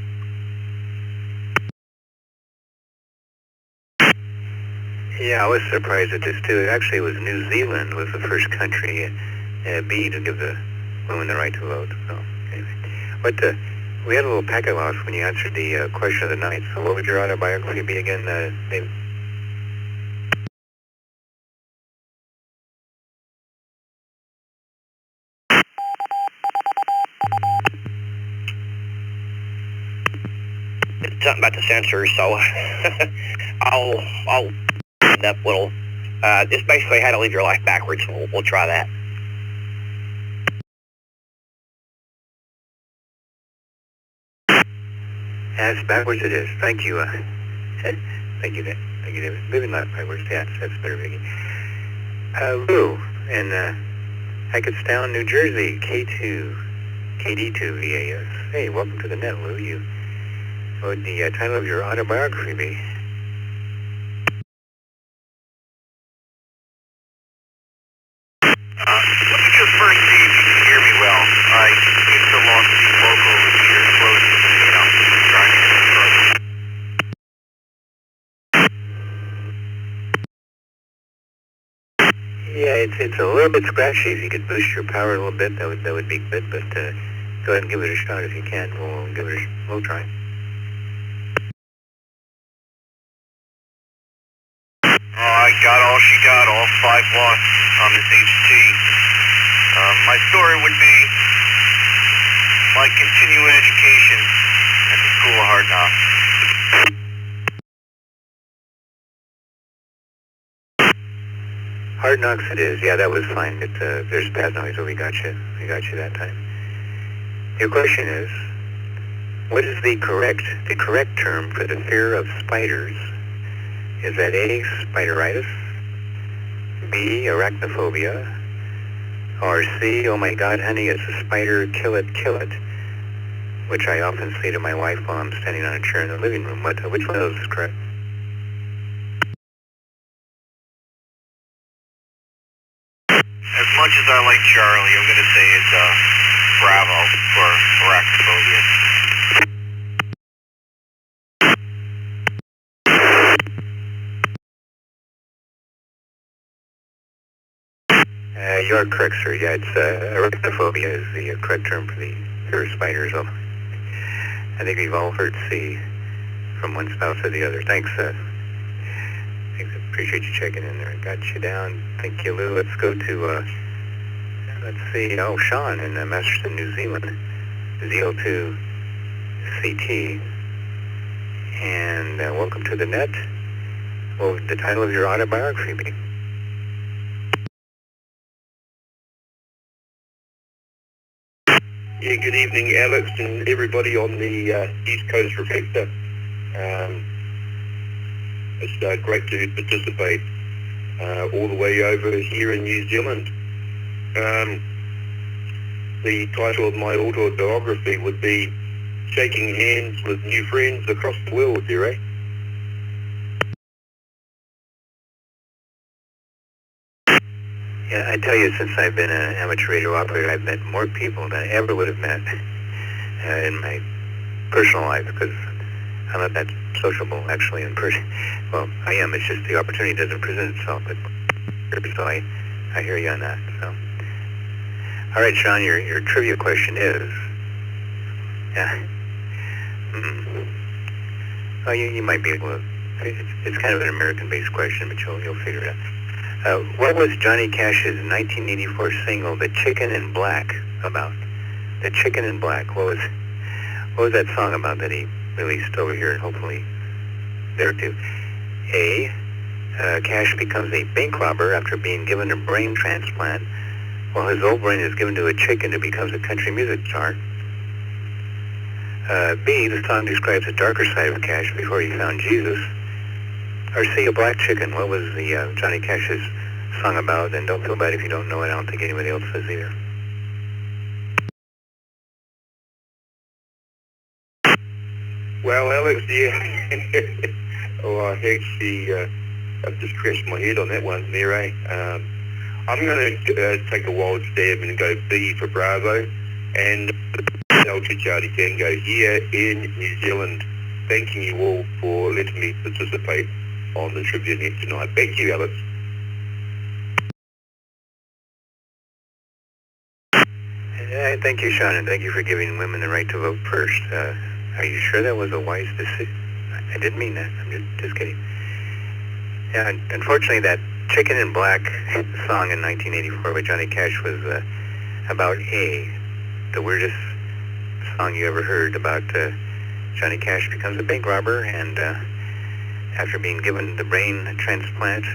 Yeah, I was surprised at this too. Actually, it was New Zealand was the first country, B, to give the women the right to vote. So, anyway. But we had a little packet loss when you answered the question of the night. So what would your autobiography be again, David? It's something about the censors, so I'll end up with just basically how to live your life backwards. We'll try that. Yes, backwards it is. Thank you. Thank you, David. Maybe not backwards. Yeah, that's better, Vicky. Lou in Hackettstown, New Jersey, K2, KD2 VAS. Hey, welcome to the net, Lou. What would the title of your autobiography be? Let me just first see if you can hear me well. I used to lost the local here close to me, and I'm trying to get Yeah, it's a little bit scratchy. If you could boost your power a little bit, that would be good. But go ahead and give it a shot if you can. We'll try. I got all she got, all 5 lost on this HT. My story would be my continuing education at the School of Hard Knocks. Hard Knocks it is. Yeah, that was fine. There's bad noise, but we got you that time. Your question is, what is the correct term for the fear of spiders? Is that A, spideritis, B, arachnophobia, or C, oh my God, honey, it's a spider, kill it, which I often say to my wife while I'm standing on a chair in the living room. Which one of those is correct? As much as I like Charlie, I'm going to say it's Bravo for arachnophobia. You are correct, sir. Yeah, it's arachnophobia is the correct term for the fear of spiders. I think we've all heard C from one spouse or the other. Thanks. Appreciate you checking in there. Got you down. Thank you, Lou. Let's go to let's see. Oh, Sean in Masterton, New Zealand, ZL2CT, and welcome to the net. What would the title of your autobiography be? Yeah, good evening, Alex, and everybody on the East Coast Reflector. It's great to participate all the way over here in New Zealand. The title of my autobiography would be Shaking Hands with New Friends Across the World, dear, eh? Yeah, I tell you, since I've been an amateur radio operator, I've met more people than I ever would have met in my personal life, because I'm not that sociable, actually, in person. Well, I am. It's just the opportunity doesn't present itself. But so I hear you on that. So, all right, Sean, your trivia question is, well, you might be able to. It's kind of an American-based question, but you'll figure it out. What was Johnny Cash's 1984 single, "The Chicken in Black," about? The Chicken in Black. What was that song about that he released over here and hopefully there too? A. Cash becomes a bank robber after being given a brain transplant, while his old brain is given to a chicken who becomes a country music star. B. The song describes the darker side of Cash before he found Jesus. Or C. A Black Chicken. What was the Johnny Cash's song about? And don't feel bad if you don't know it. I don't think anybody else does either. Well, Alex, yeah. Oh, I actually, I've just scratched my head on that one there, eh? I'm going to take a wild stab and go B for Bravo, and Delta Charlie Tango here in New Zealand. Thanking you all for letting me participate on the Trivia Net tonight. Thank you, Alex. Thank you, Sean, and thank you for giving women the right to vote first. Are you sure that was a wise decision? I didn't mean that. I'm just kidding. Yeah, unfortunately, that Chicken in Black song in 1984 by Johnny Cash was about A, the weirdest song you ever heard, about Johnny Cash becomes a bank robber, and after being given the brain transplant,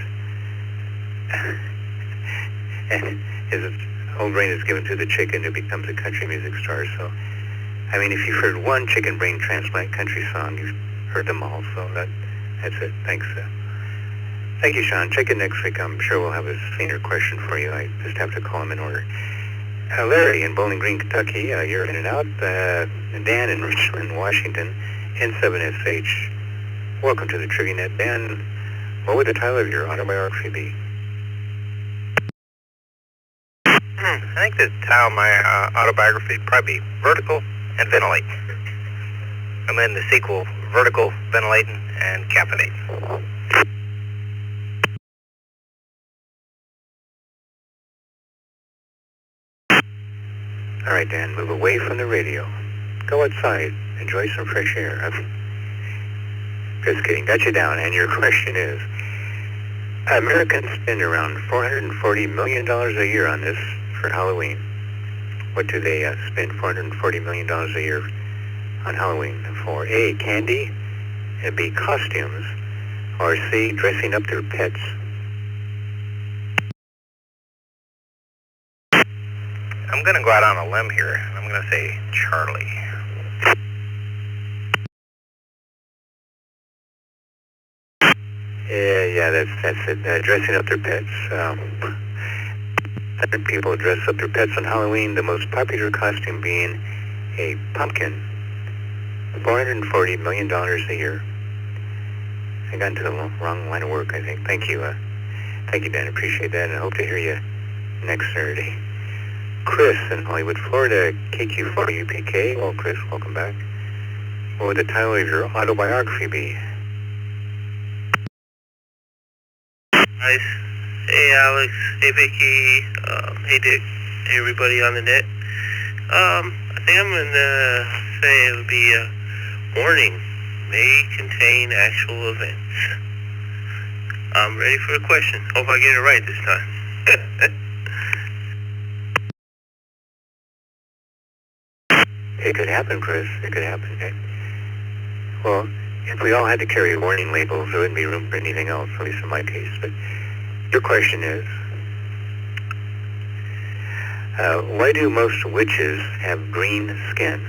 and his old brain is given to the chicken who becomes a country music star. So, I mean, if you've heard one chicken brain transplant country song, you've heard them all. So that's it. Thanks. Thank you, Sean. Check in next week. I'm sure we'll have a senior question for you. I just have to call them in order. Larry in Bowling Green, Kentucky, you're in and out. Dan in Richmond, Washington, N7SH. Welcome to the Trivia Net. Dan, what would the title of your autobiography be? I think the title of my autobiography would probably be Vertical and Ventilate. And then the sequel, Vertical, Ventilating, and Caffeinate. All right, Dan, move away from the radio. Go outside. Enjoy some fresh air. Just kidding. Got you down. And your question is, Americans spend around $440 million a year on this for Halloween. What do they spend $440 million a year on Halloween for? A, candy, and B, costumes, or C, dressing up their pets? I'm going to go out on a limb here. I'm going to say Charlie. Yeah, that's it. Dressing up their pets. 100 people dress up their pets on Halloween, the most popular costume being a pumpkin. $440 million a year. I got into the wrong line of work, I think. Thank you, Dan. Appreciate that, and I hope to hear you next Saturday. Chris in Hollywood, Florida, KQ4UPK. Well, Chris, welcome back. What would the title of your autobiography be? Nice. Hey, Alex. Hey, Vicky. Hey, Dick. Hey, everybody on the net. I think I'm going to say it would be a warning. May contain actual events. I'm ready for the question. Hope I get it right this time. It could happen, Chris. It could happen. Okay? Well, if we all had to carry warning labels, there wouldn't be room for anything else, at least in my case. But your question is, why do most witches have green skin?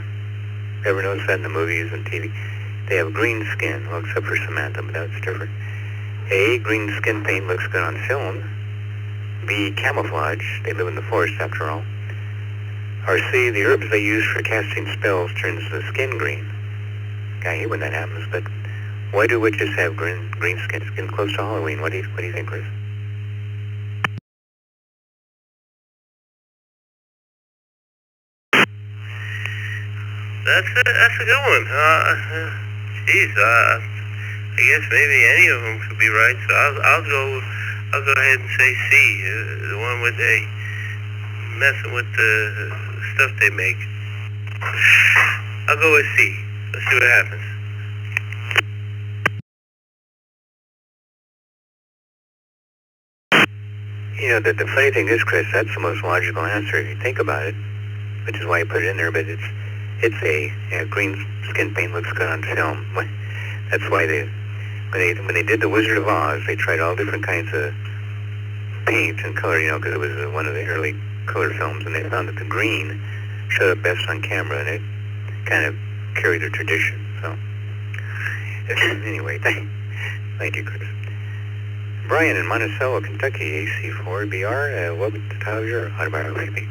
Ever notice that in the movies and TV? They have green skin, well, except for Samantha, but that's different. A, green skin paint looks good on film. B, camouflage. They live in the forest, after all. Or C, the herbs they use for casting spells turns the skin green. I hate when that happens, but why do witches have green skin? It's getting close to Halloween. What do you think, Chris? That's a good one. I guess maybe any of them could be right. So I'll go ahead and say C, the one where they messing with the stuff they make. I'll go with C. Let's see what happens. You know, the funny thing is, Chris, that's the most logical answer if you think about it. which is why I put it in there. But it's a green skin paint looks good on film. That's why when they did The Wizard of Oz, they tried all different kinds of paint and color, because it was one of the early color films, and they found that the green showed up best on camera, and it kind of carried a tradition. So anyway, thank you, Chris. Brian in Monticello, Kentucky, AC4BR. What would the title of your autobiography be?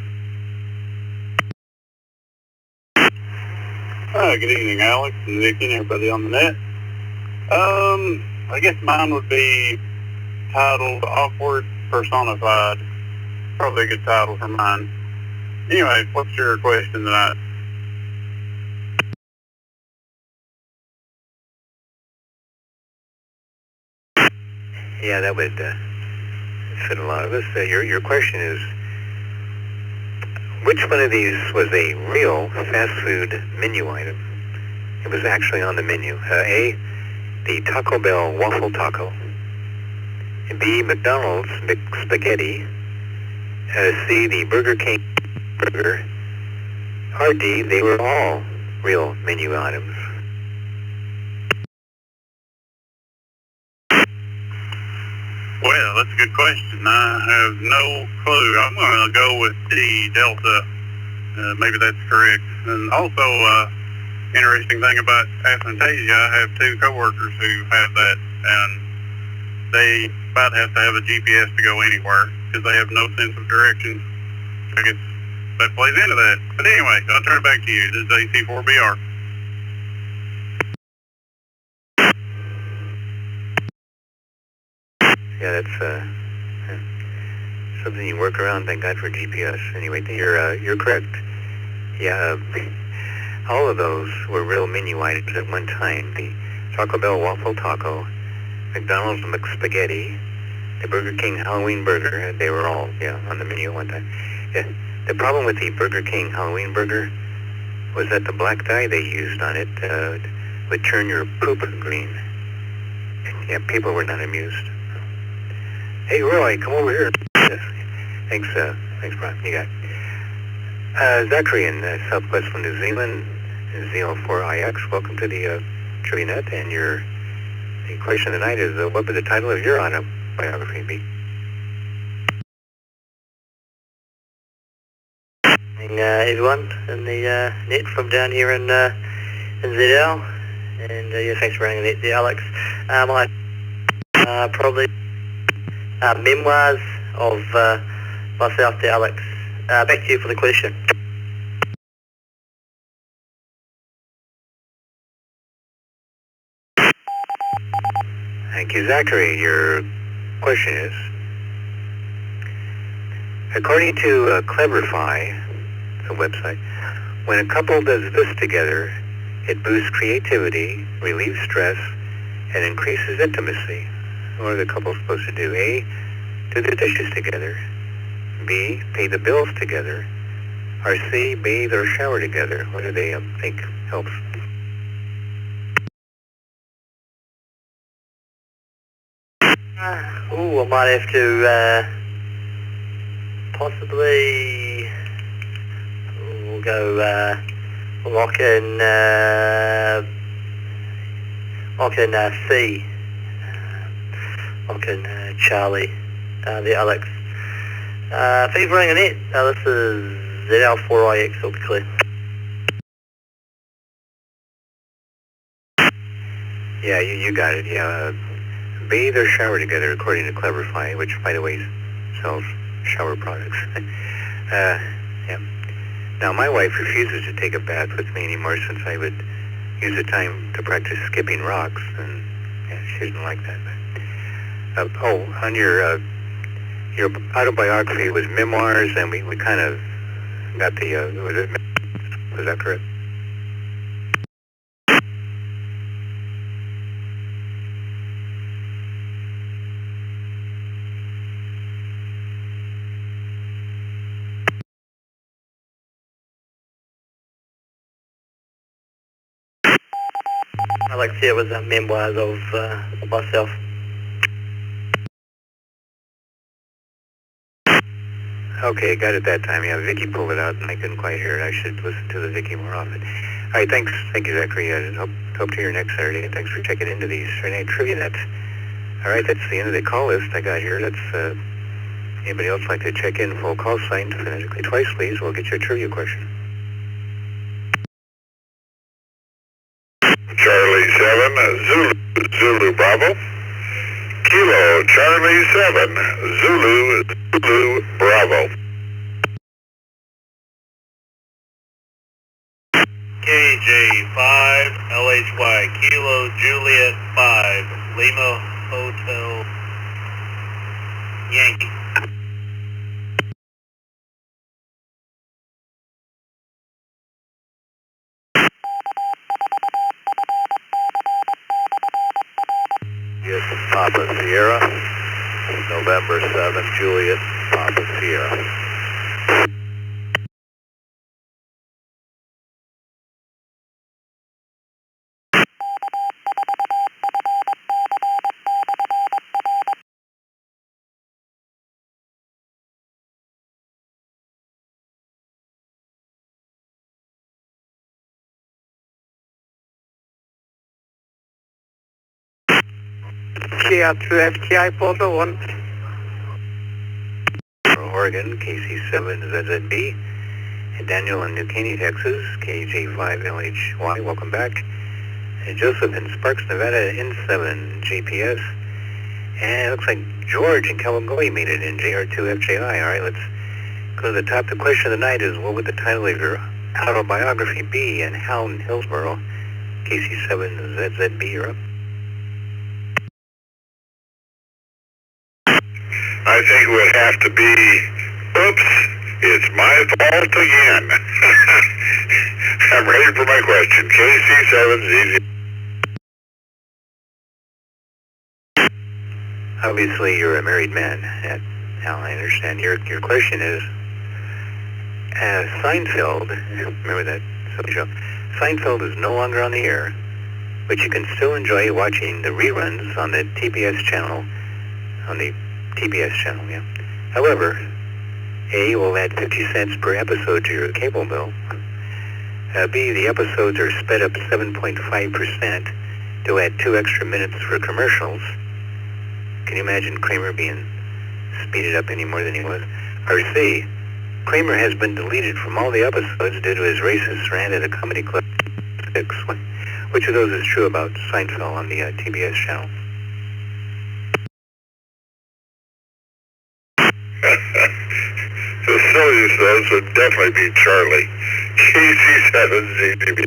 Good evening, Alex and Vicky and everybody on the net. I guess mine would be titled Awkward Personified. Probably a good title for mine. Anyway, what's your question tonight? Yeah, that would fit a lot of us. Your question is, which one of these was a real fast food menu item? It was actually on the menu. A, the Taco Bell Waffle Taco. B, McDonald's McSpaghetti. C, the Burger King Burger. Or D, they were all real menu items. Well, that's a good question. I have no clue. I'm going to go with D, Delta. Maybe that's correct. And also, interesting thing about aphantasia, I have two coworkers who have that, and they about have to have a GPS to go anywhere because they have no sense of direction. I guess that plays into that. But anyway, I'll turn it back to you. This is AC4BR. Yeah, that's something you work around. Thank God for GPS. Anyway, you're correct. Yeah, all of those were real menu items at one time. The Taco Bell Waffle Taco, McDonald's McSpaghetti, the Burger King Halloween Burger. They were all on the menu at one time. Yeah. The problem with the Burger King Halloween Burger was that the black dye they used on it would turn your poop green. Yeah, people were not amused. Hey, Roy, come over here. Thanks, Brian. You got it. Zachary in southwest New Zealand, ZL4IX. Welcome to the Trivia Net. And the question tonight is, what would the title of your autobiography be? Everyone in the net from down here in ZL. And thanks for running the net there, Alex. Probably memoirs of myself there, Alex. Back to you for the question. Thank you, Zachary. Your question is, according to Cleverify, the website, when a couple does this together, it boosts creativity, relieves stress, and increases intimacy. What are the couple supposed to do? A, do the dishes together. B, pay the bills together. Or C, bathe or shower together. What do they think helps? I might have to possibly we'll go lock in C. Lock in Charlie, the Alex. Thanks for ringing it. This is ZL4IX, so clear. Yeah, you got it. Yeah, bathe or shower together, according to Cleverify, which, by the way, sells shower products. Yeah. Now, my wife refuses to take a bath with me anymore since I would use the time to practice skipping rocks, and she didn't like that. On your autobiography was memoirs, and we kind of got was that correct? I like to see it was memoirs of myself. Okay, got it that time. Yeah, Vicky pulled it out, and I couldn't quite hear it. I should listen to the Vicky more often. All right, thanks. Thank you, Zachary. Hope to hear you next Saturday, and thanks for checking into these Trivia Net. All right, that's the end of the call list I got here. That's anybody else like to check in? Full call sign phonetically twice, please. We'll get your trivia question. Charlie 7, Zulu Bravo. Kilo Charlie 7, Zulu Bravo. KJ5, LHY, Kilo Juliet 5, Lima Hotel, Yankee. Yes, Papa Sierra, November 7, Juliet, Papa Sierra. ECR Trivia FTI Photo 1. Oregon, KC7ZZB. And Daniel in New Caney, Texas, KJ5LHY. Welcome back. And Joseph in Sparks, Nevada, N7 GPS. And it looks like George in Kawagoe made it in JR2FJI. All right, let's go to the top. The question of the night is, what would the title of your autobiography be? And Hal in Hillsboro, KC7ZZB, you're up. I think it would have to be, oops, it's my fault again. I'm ready for my question. KC7ZZ. Obviously, you're a married man, Hal, I understand. Your question is, Seinfeld, remember that show? Seinfeld is no longer on the air, but you can still enjoy watching the reruns on the TBS channel, yeah. However, A, will add 50 cents per episode to your cable bill. B, the episodes are sped up 7.5% to add 2 extra minutes for commercials. Can you imagine Kramer being speeded up any more than he was? Or C, Kramer has been deleted from all the episodes due to his racist rant at a comedy club 6. Which of those is true about Seinfeld on the TBS channel? The silliest of those would definitely be Charlie. KC7ZB.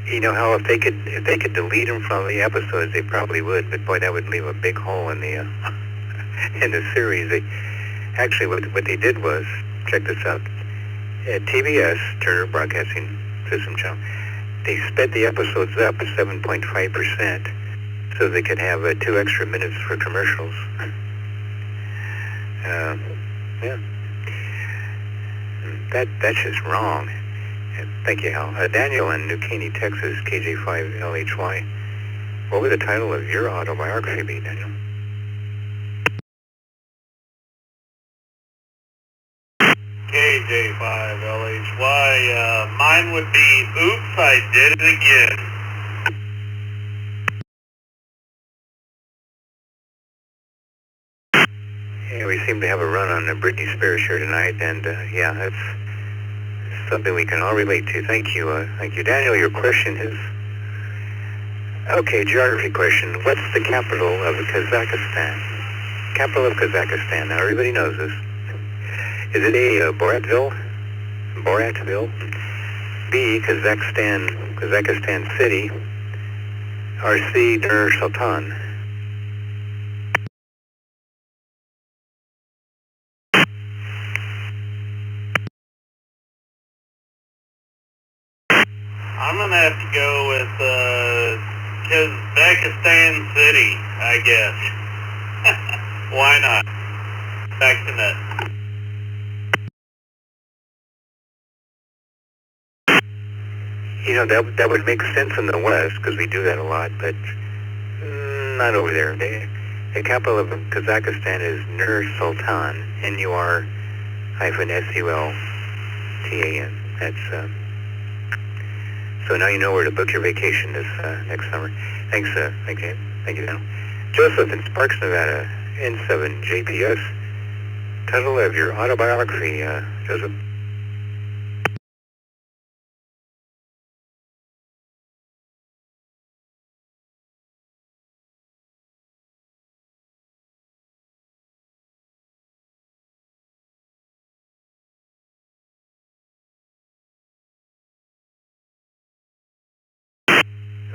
You know how if they could delete him from the episodes, they probably would. But boy, that would leave a big hole in the in the series. Actually, what they did was, check this out. At TBS, Turner Broadcasting System channel, they sped the episodes up 7.5%. So they could have 2 extra minutes for commercials. Yeah. That's just wrong. Thank you, Hal. Daniel in New Caney, Texas, KJ5LHY. What would the title of your autobiography be, Daniel? KJ5LHY. Mine would be, Oops, I Did It Again. Yeah, we seem to have a run on Britney Spears here tonight, and yeah, that's something we can all relate to. Thank you, Daniel. Your question is, okay, geography question. What's the capital of Kazakhstan? Capital of Kazakhstan. Now everybody knows this. Is it A, Boratville, B, Kazakhstan City, or C, Nur Sultan? I'm going to have to go with Kazakhstan City, I guess. Why not? Back to net. You know, that would make sense in the West, because we do that a lot, but not over there. The capital of Kazakhstan is Nur Sultan, Nur-Sultan. That's, so now you know where to book your vacation this next summer. Thanks, thank you, Daniel. Joseph in Sparks, Nevada, N7 JPS. Title of your autobiography, Joseph.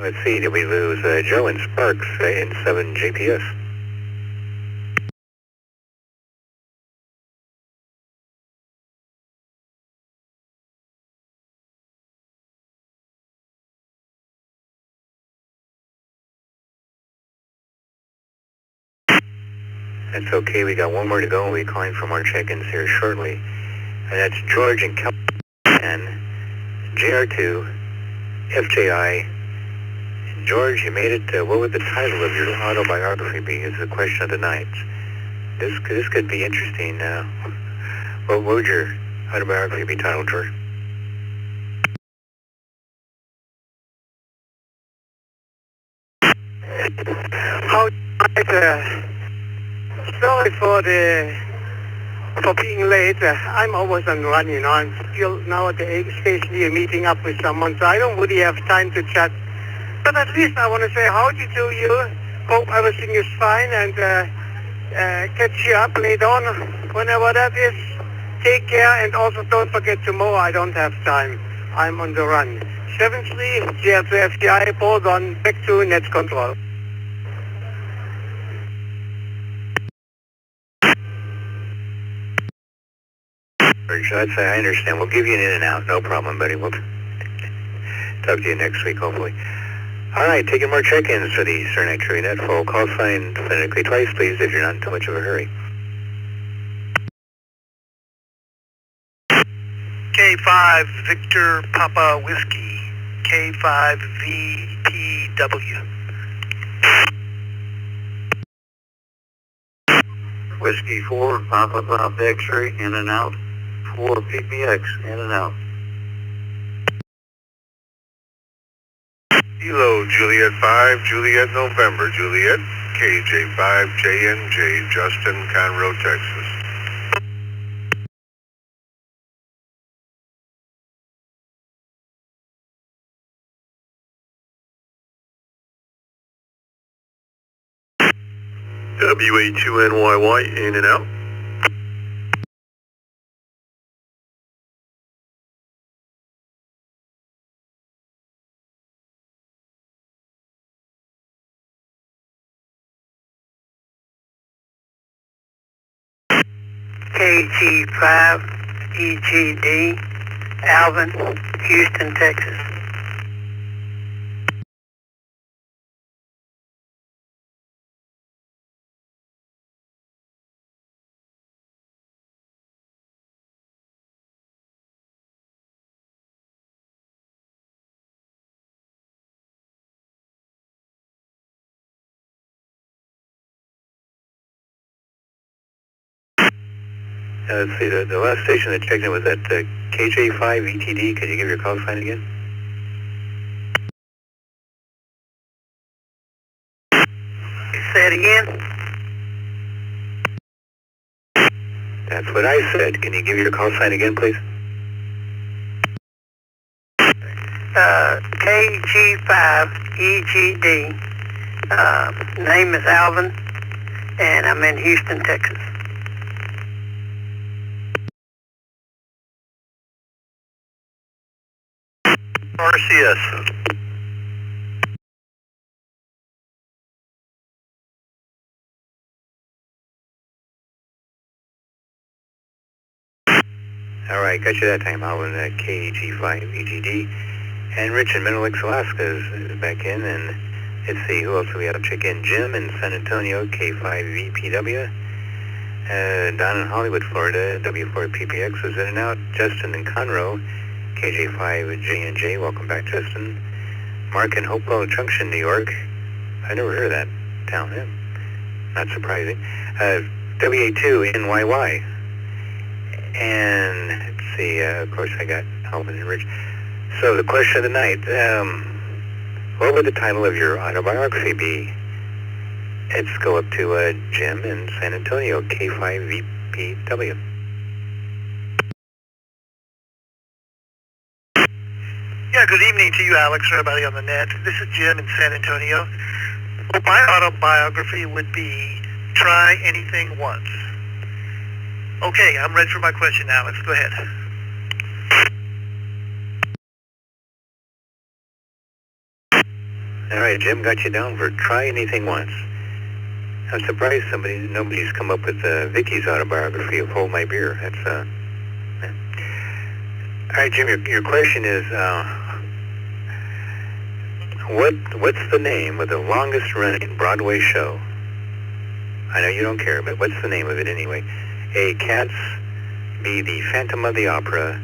Let's see, did we lose Joe in Sparks, N7 JPS? That's okay, we got one more to go. We'll be calling from our check-ins here shortly. And that's George and Cal and JR2, FJI. George, you made it. What would the title of your autobiography be is the question of the night. This could be interesting. What would your autobiography be titled, George? How sorry for being late. I'm always on the run, you know. I'm still now at the station meeting up with someone, so I don't really have time to chat. But at least I want to say, how do you do? Hope everything is fine, and catch you up later on, whenever that is. Take care, and also don't forget tomorrow I don't have time. I'm on the run. 7-3, GR2FTI, hold on, back to net control. I'd say I understand. We'll give you an in and out. No problem, buddy. We'll talk to you next week, hopefully. All right, taking more check-ins for the ECR Trivia Net. Full call sign phonetically twice, please, if you're not in too much of a hurry. K5 Victor Papa Whiskey. K5 VPW. Whiskey 4 Papa Papa X-ray in and out. 4 PPX in and out. Kilo Juliet 5, Juliet November, Juliet, KJ5 JNJ, Justin, Conroe, Texas. WA2NYY in and out. KG5 EGD, Alvin, Houston, Texas. Let's see, the last station that checked in was at KJ5 ETD. Could you give your call sign again? Say it again. That's what I said. Can you give your call sign again, please? KG5 EGD. Name is Alvin, and I'm in Houston, Texas. RCS. All right, got you that time. I'll run KG5 EGD. And Rich in Middle Lakes, Alaska is back in. And let's see, who else do we have to check in? Jim in San Antonio, K5 VPW. Don in Hollywood, Florida, W4PPX is in and out. Justin in Conroe, KJ5 J&J, welcome back, Justin. Mark in Hopewell Junction, New York. I never heard of that town, yeah. not surprising. WA2NYY. And let's see, of course I got Alvin and Rich. So the question of the night, what would the title of your autobiography be? Let's go up to Jim in San Antonio, K5VPW. Yeah, good evening to you, Alex, and everybody on the net. This is Jim in San Antonio. Well, my autobiography would be Try Anything Once. Okay, I'm ready for my question, Alex. Go ahead. All right, Jim, got you down for Try Anything Once. I'm surprised nobody's come up with Vicky's autobiography of Hold My Beer. That's yeah. All right, Jim, your question is, what's the name of the longest running Broadway show? I know you don't care, but what's the name of it anyway? A, Cats, B, The Phantom of the Opera,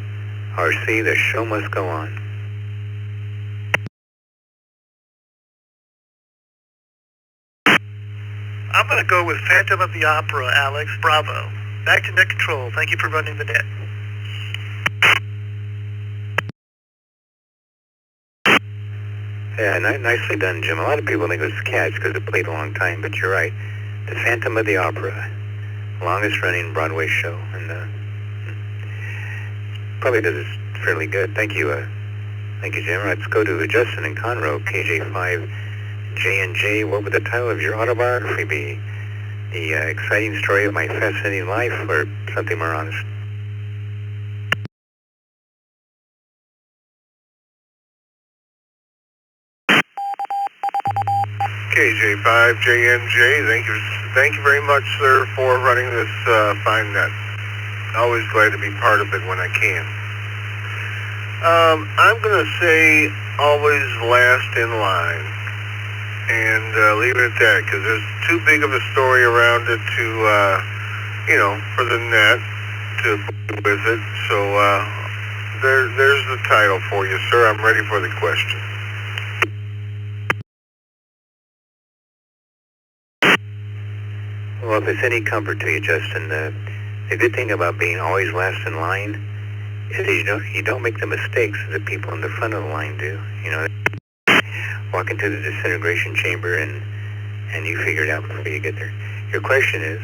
or C, The Show Must Go On? I'm going to go with Phantom of the Opera, Alex. Bravo. Back to net control. Thank you for running the net. Yeah, nicely done, Jim. A lot of people think it was Cats because it played a long time, but you're right. The Phantom of the Opera, longest running Broadway show, and probably does it fairly good. Thank you, Jim. Let's go to Justin in Conroe, KJ5JNJ. What would the title of your autobiography be? The exciting story of my fascinating life, or something more honest? KJ5JNJ, thank you very much, sir, for running this fine net. Always glad to be part of it when I can. I'm going to say always last in line, and leave it at that, because there's too big of a story around it to, for the net to with it. So there's the title for you, sir. I'm ready for the question. Well, if it's any comfort to you, Justin, the good thing about being always last in line is you don't make the mistakes that the people in the front of the line do. Walk into the disintegration chamber and you figure it out before you get there. Your question is,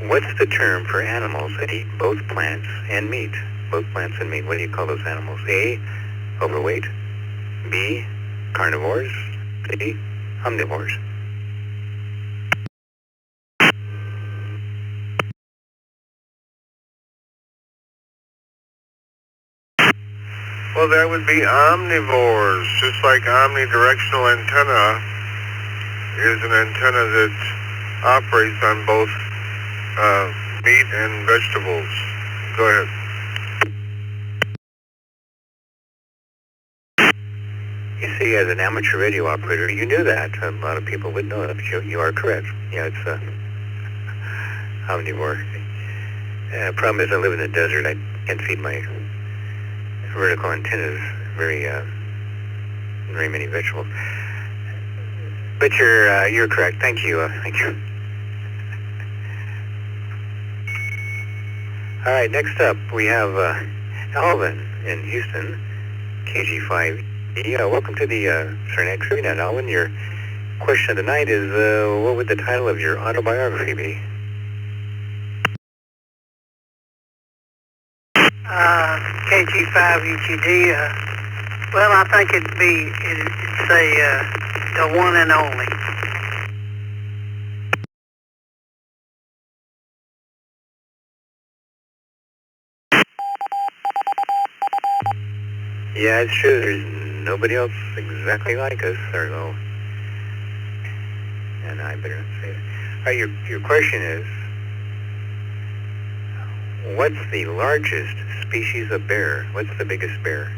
what's the term for animals that eat both plants and meat? Both plants and meat. What do you call those animals? A, overweight. B, carnivores. C, omnivores. Well, that would be omnivores, just like omnidirectional antenna is an antenna that operates on both meat and vegetables. Go ahead. You see, as an amateur radio operator, you knew that. A lot of people would know that, but you are correct. Yeah, it's omnivore. Problem is, I live in the desert. I can't feed my vertical antennas very many vegetables. But you're correct. Thank you. Thank you. All right. Next up, we have Alvin in Houston, KG5. Welcome to the ECR Trivia Net, Alvin. Your question of the night is, what would the title of your autobiography be? KG5UGD, well, I think it'd say, the one and only. Yeah, it's true. There's nobody else exactly like us, or no. And I better not say that. All right, your question is, what's the largest species of bear? What's the biggest bear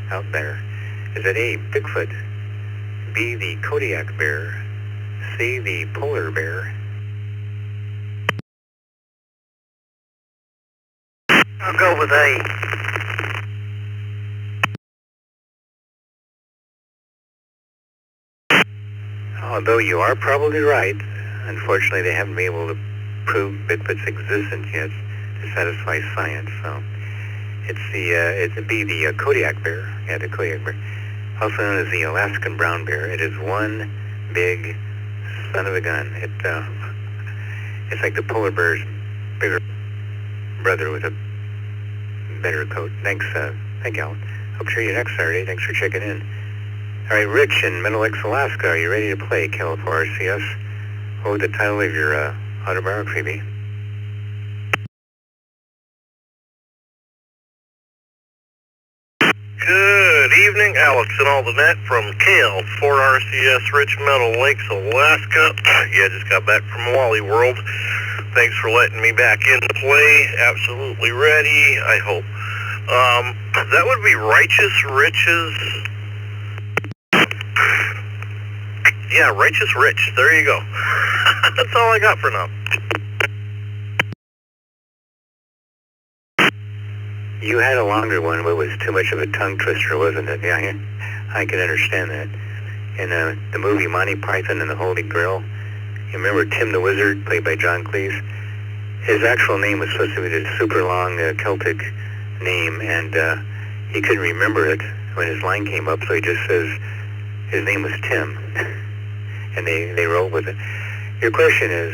out there? Is it A, Bigfoot, B, the Kodiak bear, C, the polar bear? I'll go with A. Oh, although you are probably right, unfortunately they haven't been able to prove Bigfoot's existence yet to satisfy science. So it'd be the Kodiak bear. Yeah, the Kodiak bear, also known as the Alaskan brown bear. It is one big son of a gun. It's like the polar bear's bigger brother with a better coat. Thank you, Alan. Hope to hear you next Saturday. Thanks for checking in. All right, Rich in Middle X, Alaska, are you ready to play KL4RCS? What would the title of your autobiography be? Good evening, Alex and all the net from KL4RCS, Rich Meadow Lakes, Alaska. Yeah, just got back from Wally World. Thanks for letting me back in to play. Absolutely ready, I hope. That would be Righteous Riches. Yeah, Righteous Rich. There you go. That's all I got for now. You had a longer one, but it was too much of a tongue twister, wasn't it? Yeah, I can understand that. In the movie Monty Python and the Holy Grail, you remember Tim the Wizard, played by John Cleese? His actual name was supposed to be this super long Celtic name, and he couldn't remember it when his line came up, so he just says his name was Tim, and they rolled with it. Your question is,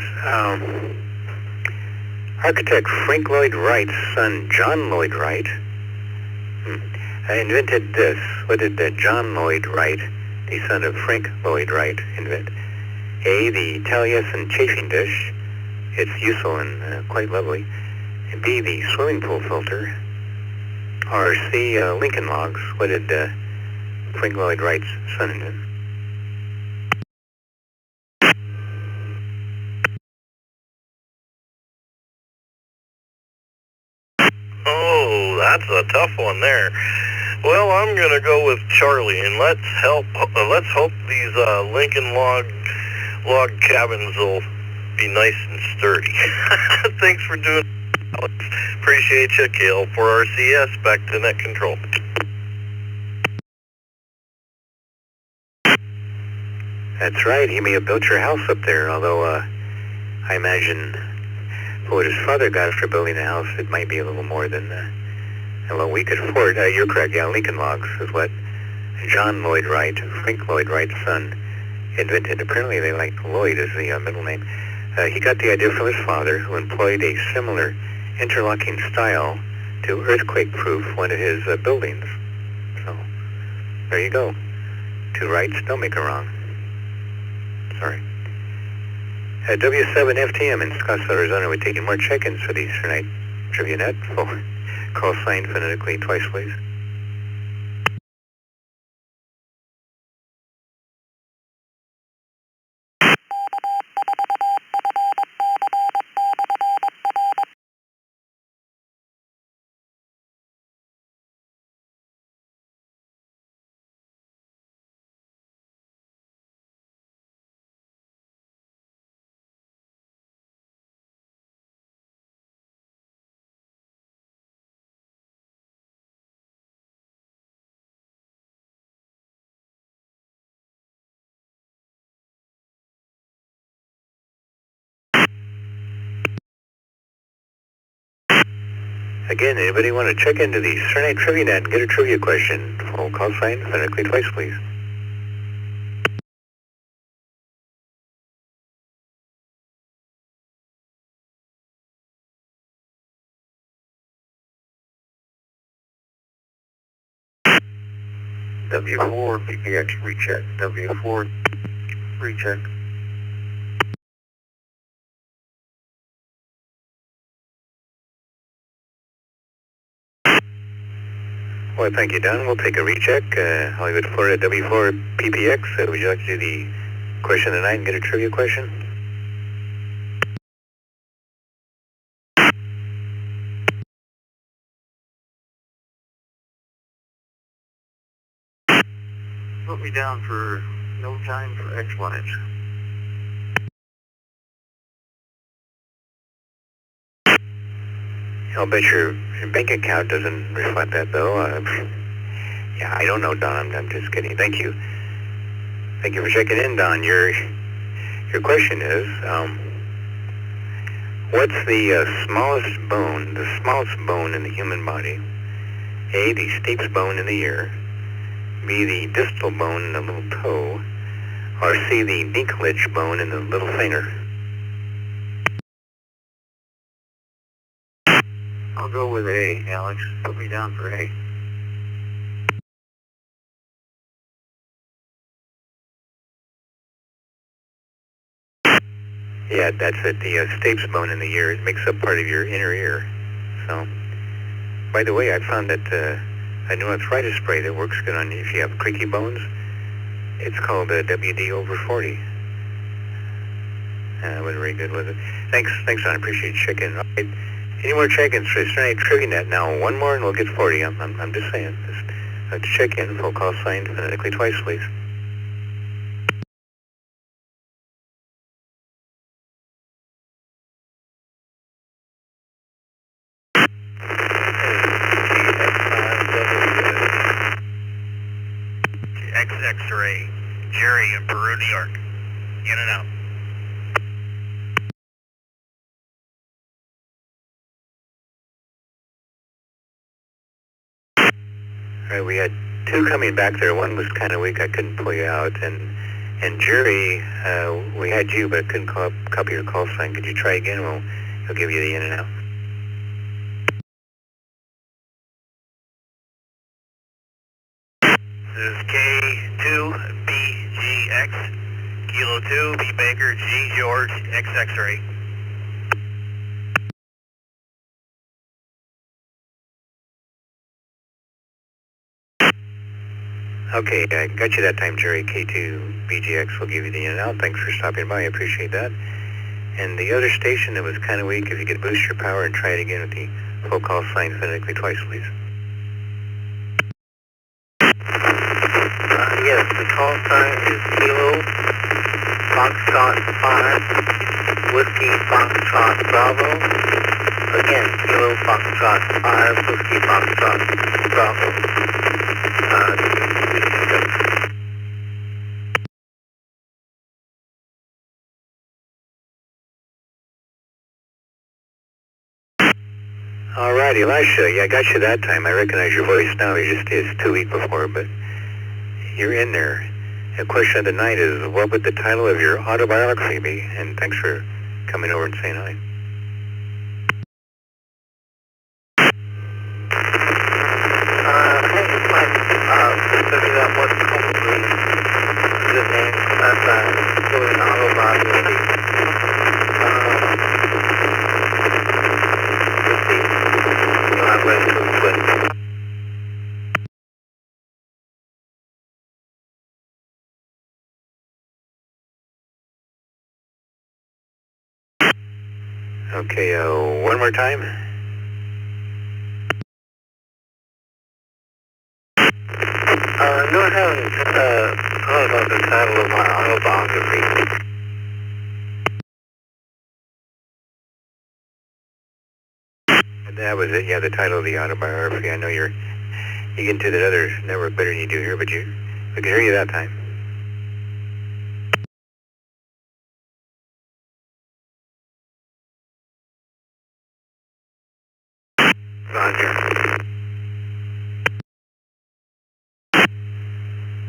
architect Frank Lloyd Wright's son, John Lloyd Wright, invented this. What did John Lloyd Wright, the son of Frank Lloyd Wright, invent? A, the Taliesin chafing dish. It's useful and quite lovely. And B, the swimming pool filter. Or C, Lincoln logs. What did Frank Lloyd Wright's son invent? Oh, that's a tough one there. Well, I'm gonna go with Charlie, and let's hope these Lincoln log cabins will be nice and sturdy. Thanks for doing it, Alex. Appreciate you, KL4RCS. Back to net control. That's right. He may have built your house up there, although I imagine for what his father got for building the house, it might be a little more than what we could afford. You're correct. Yeah, Lincoln logs is what John Lloyd Wright, Frank Lloyd Wright's son, invented. Apparently they like Lloyd as the middle name. He got the idea from his father, who employed a similar interlocking style to earthquake-proof one of his buildings. So, there you go. Two rights, don't make a wrong. Sorry. At W7FTM in Scottsdale, Arizona, we're taking more check-ins for the ECR Trivia Net. Call sign phonetically twice, please. Again, anybody want to check into the ECR Trivia Net and get a trivia question? Phone call sign phonetically twice, please. W4 PPX recheck. W4 recheck. Well, thank you, Don. We'll take a recheck. Hollywood, Florida, W4 PPX. Would you like to do the question tonight and get a trivia question? Put me down for no time for explanation. I'll bet your bank account doesn't reflect that, though. Yeah, I don't know, Don. I'm just kidding. Thank you. Thank you for checking in, Don. You're Your question is, what's the smallest bone in the human body? A, the stapes bone in the ear, B, the distal bone in the little toe, or C, the dinklage bone in the little finger? I'll go with A, Alex. Put me down for A. Yeah, that's it. The stapes bone in the ear. It makes up part of your inner ear. So, by the way, I found that a new arthritis spray that works good on you if you have creaky bones. It's called WD over 40. It was very good with it. Thanks, Don. I appreciate you checking. All right. Any more check-ins for ECR Trivia Net? Now, one more and we'll get 40. I'm just saying. Just to check in. Full call sign phonetically twice, please. X-Ray, Jerry in Peru, New York. In and out. All right, we had two coming back there. One was kind of weak. I couldn't pull you out. And Jerry, we had you, but I couldn't copy your call sign. Could you try again? He'll give you the in and out. This is K2BGX, Kilo 2, B Baker, G George, X-Ray. Okay, I got you that time, Jerry. K2 BGX will give you the in and out. Thanks for stopping by. I appreciate that. And the other station that was kind of weak, if you could boost your power and try it again with the full call sign phonetically twice, please. Yes, the call sign is Kilo Foxtrot 5, Whiskey Foxtrot Bravo. Again, Kilo Foxtrot 5, Whiskey Foxtrot Bravo. All right, Elisha, yeah, I got you that time. I recognize your voice now. It's 2 weeks before, but you're in there. The question of the night is, what would the title of your autobiography be? And thanks for coming over and saying hi. Figure out what's probably a good name. That's doing an autobiography. Let's see. I read it real quick. Okay, one more time. No, I haven't thought about the title of my autobiography. That was it, yeah, the title of the autobiography. I know you get into that other network better than you do here, but we could hear you that time. Roger.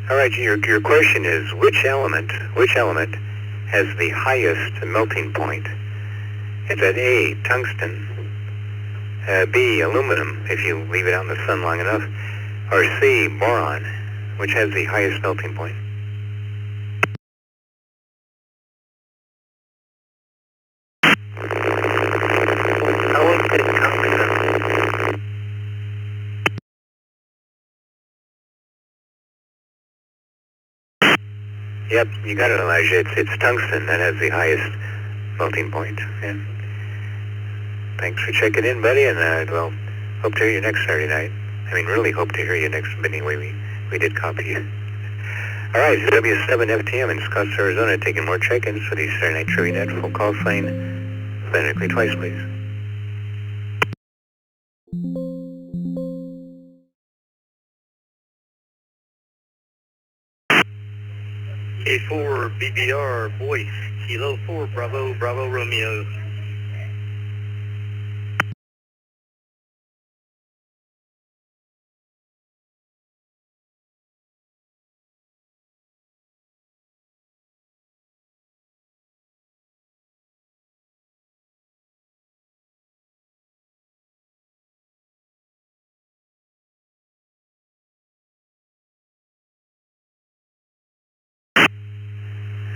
All right, your question is, which element has the highest melting point? Is that A, tungsten, B, aluminum, if you leave it out in the sun long enough, or C, boron, which has the highest melting point? I would say tungsten. Yep, you got it, Elijah. It's tungsten that has the highest melting point. And thanks for checking in, buddy, and well, hope to hear you next Saturday night. I mean, really hope to hear you next, but anyway, we did copy you. All right, it's W7FTM in Scottsdale, Arizona, taking more check-ins for the Saturday Night Trivia Net. Full call sign phonetically twice, please. K4 BBR voice, Kilo 4, Bravo, Bravo Romeo.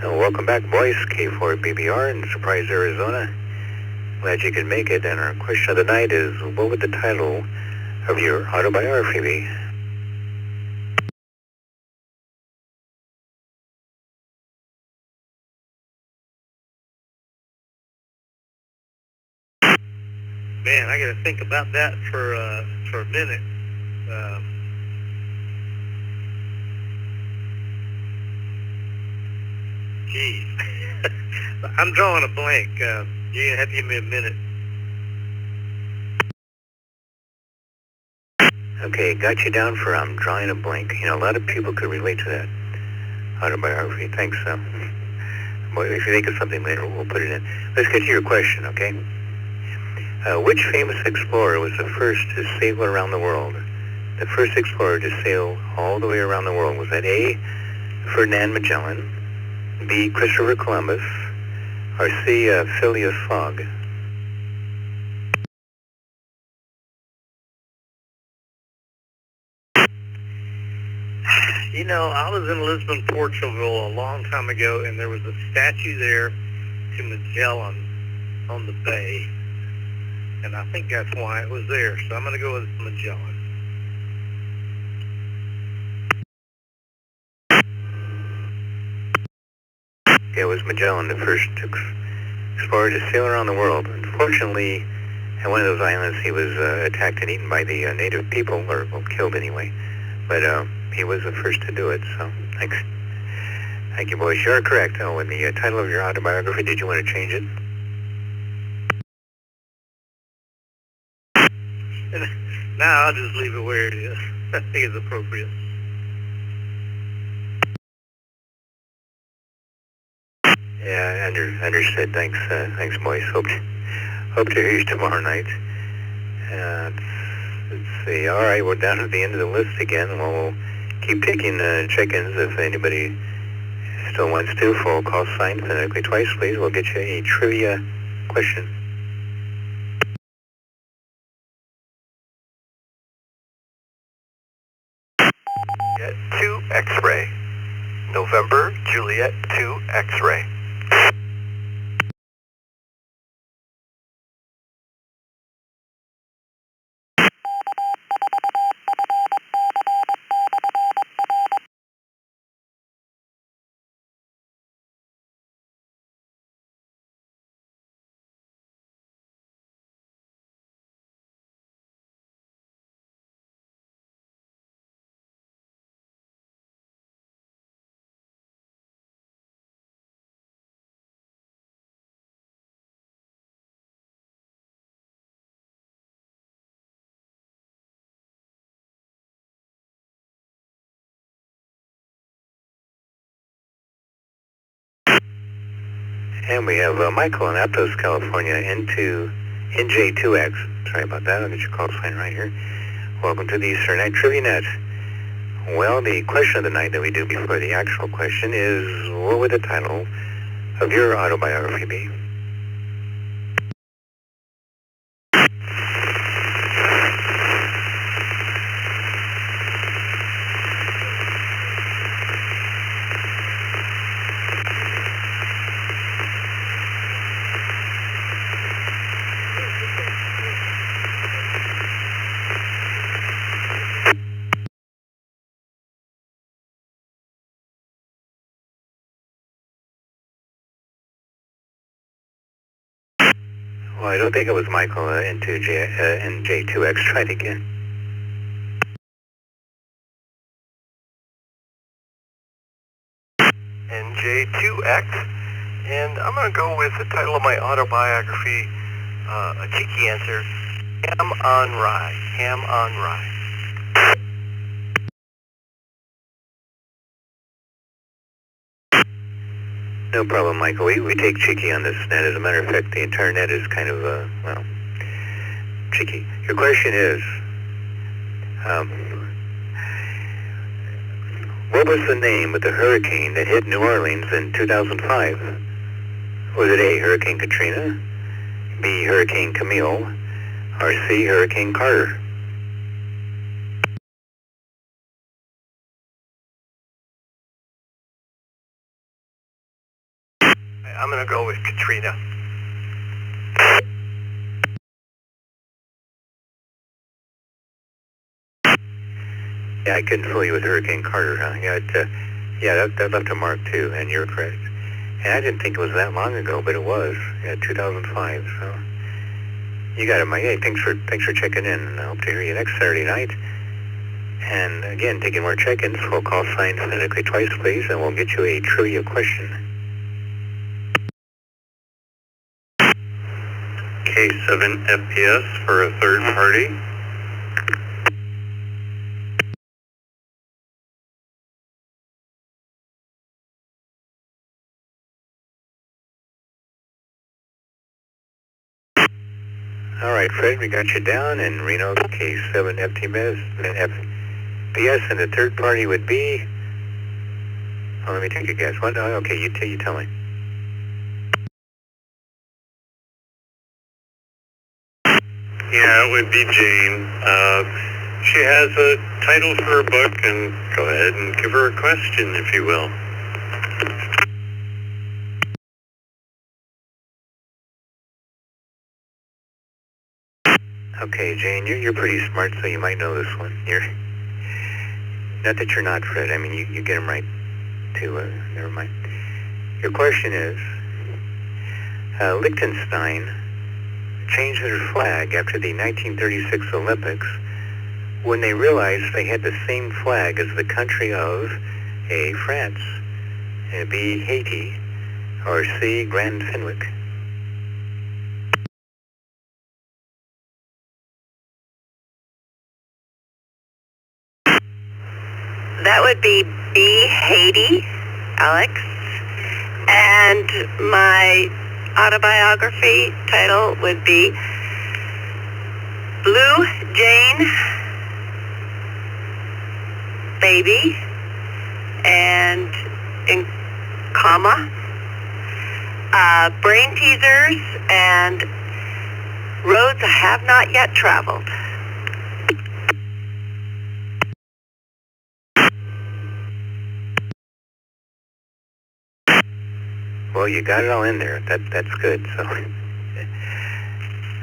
Welcome back, boys. K4 BBR in Surprise, Arizona. Glad you could make it. And our question of the night is, what would the title of your autobiography be? Man, I got to think about that for a minute. Geez, I'm drawing a blank. You have to give me a minute. Okay, got you down for I'm drawing a blank. You know, a lot of people could relate to that autobiography. Thanks. Well, if you think of something later, we'll put it in. Let's get to your question, okay? Which famous explorer was the first to sail around the world? The first explorer to sail all the way around the world. Was that A, Ferdinand Magellan, B, Christopher Columbus, or C, Phileas Fogg? You know, I was in Lisbon, Portugal a long time ago, and there was a statue there to Magellan on the bay. And I think that's why it was there. So I'm going to go with Magellan. It was Magellan, the first explorer to sail around the world. Unfortunately, at one of those islands, he was attacked and eaten by the native people, or well, killed anyway. But he was the first to do it, so thanks. Thank you, boys. You're correct. Oh, and the title of your autobiography, did you want to change it? No, I'll just leave it where it is. I think it's appropriate. Yeah, understood. Thanks, thanks, boys. Hope to hear you tomorrow night. Let's see. All right, we're down at the end of the list again. We'll keep taking check-ins if anybody still wants to. Full call sign phonetically twice, please. We'll get you a trivia question. Juliet 2 X-ray. November, Juliet 2 X-ray. And we have Michael in Aptos, California, NJ2X. Sorry about that. I'll get your call sign right here. Welcome to the ECR Trivia Net. Well, the question of the night that we do before the actual question is, what would the title of your autobiography be? Well, I don't think it was Michael NJ2X. Try it again. NJ2X, and I'm going to go with the title of my autobiography, a cheeky answer, Ham on Rye. Ham on Rye. No problem, Michael. We take cheeky on this net. As a matter of fact, the entire net is kind of, well, cheeky. Your question is, what was the name of the hurricane that hit New Orleans in 2005? Was it A, Hurricane Katrina, B, Hurricane Camille, or C, Hurricane Carter? I'm going to go with Katrina. Yeah, I couldn't fool you with Hurricane Carter, huh? Yeah, that left a mark too, and you're correct. And I didn't think it was that long ago, but it was. Yeah, 2005. So you got it, Mike. Hey, thanks for checking in, and I hope to hear you next Saturday night. And again, taking more check-ins. Full call sign phonetically twice, please, and we'll get you a trivia question. K7 FPS for a third party. All right, Fred, we got you down, and Reno K7 FPS, and the third party would be. Oh, let me take a guess. What? Oh, okay, you tell me. Yeah, it would be Jane. She has a title for a book, and go ahead and give her a question, if you will. Okay, Jane, you're pretty smart, so you might know this one. Not that you're not, Fred. I mean, you get them right, too. Never mind. Your question is, Liechtenstein changed their flag after the 1936 Olympics when they realized they had the same flag as the country of A, France, B, Haiti, or C, Grand Fenwick. That would be B, Haiti, Alex. And my autobiography title would be Blue Jane Baby, and in comma, brain teasers and roads I have not yet traveled. Well, you got it all in there. That's good. So,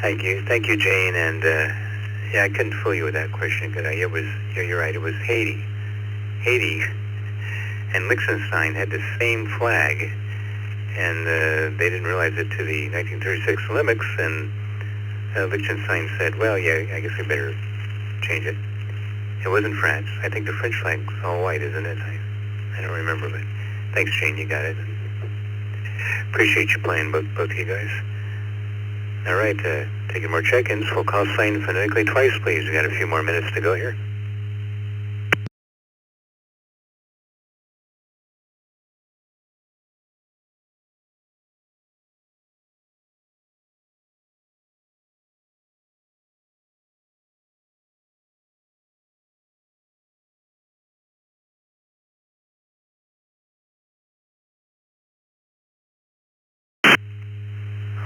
thank you, Jane. And yeah, I couldn't fool you with that question because you're right. It was Haiti. Haiti and Liechtenstein had the same flag, and they didn't realize it to the 1936 Olympics. And Liechtenstein said, "Well, yeah, I guess we better change it." It wasn't France. I think the French flag's all white, isn't it? I don't remember, but thanks, Jane. You got it. Appreciate you playing, both of you guys. All right, taking more check-ins. Full call sign phonetically twice, please. We got a few more minutes to go here.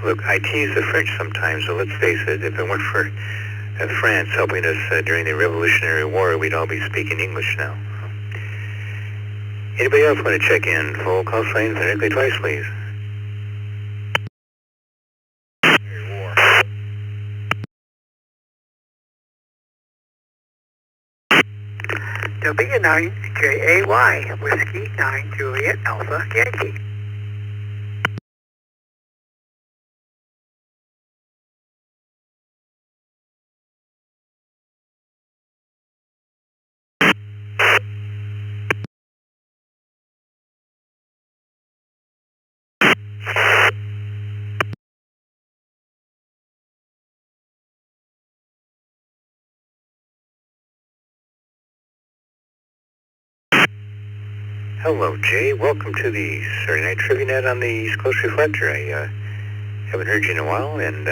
Look, I tease the French sometimes, so let's face it, if it weren't for France helping us during the Revolutionary War, we'd all be speaking English now. Anybody else want to check in? Full call sign phonetically twice, please. W9JAY, Whiskey 9 Juliet Alpha Yankee. Hello, Jay. Welcome to the Saturday Night Trivia Net on the East Coast Reflector. I haven't heard you in a while, and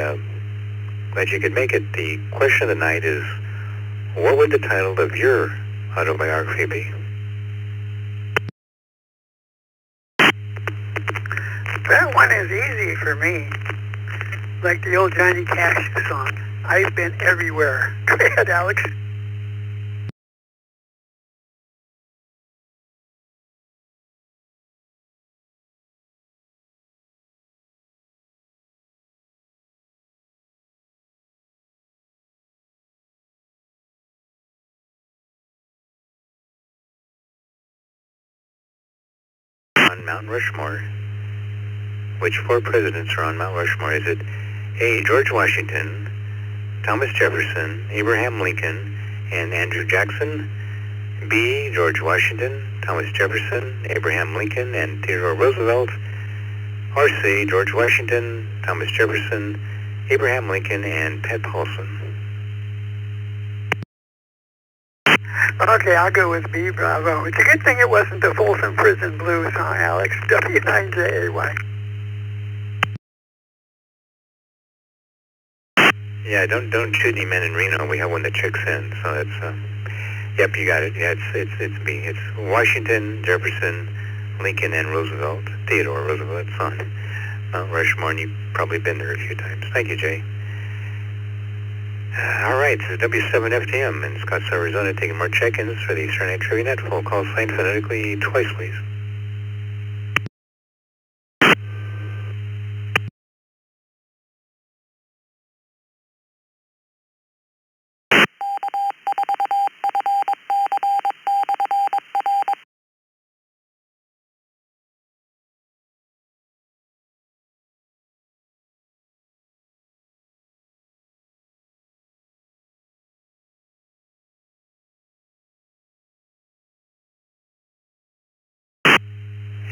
glad you could make it. The question of the night is, what would the title of your autobiography be? That one is easy for me. Like the old Johnny Cash song, I've been everywhere. Go ahead, Alex. On Mount Rushmore, which 4 presidents are on Mount Rushmore? Is it A, George Washington, Thomas Jefferson, Abraham Lincoln, and Andrew Jackson? B, George Washington, Thomas Jefferson, Abraham Lincoln, and Theodore Roosevelt? Or C, George Washington, Thomas Jefferson, Abraham Lincoln, and Ted Paulson? Okay, I'll go with B, Bravo. It's a good thing it wasn't the Folsom Prison Blues, huh, Alex? W9JAY. Yeah, don't shoot any men in Reno. We have one that checks in, so that's yep, you got it. Yeah, it's B. It's Washington, Jefferson, Lincoln, and Roosevelt. Theodore Roosevelt. It's on Mount Rushmore, and you've probably been there a few times. Thank you, Jay. All right, this is W7FTM in Scottsdale, Arizona, taking more check-ins for the Saturday Night Trivia Net. Full call sign phonetically twice, please.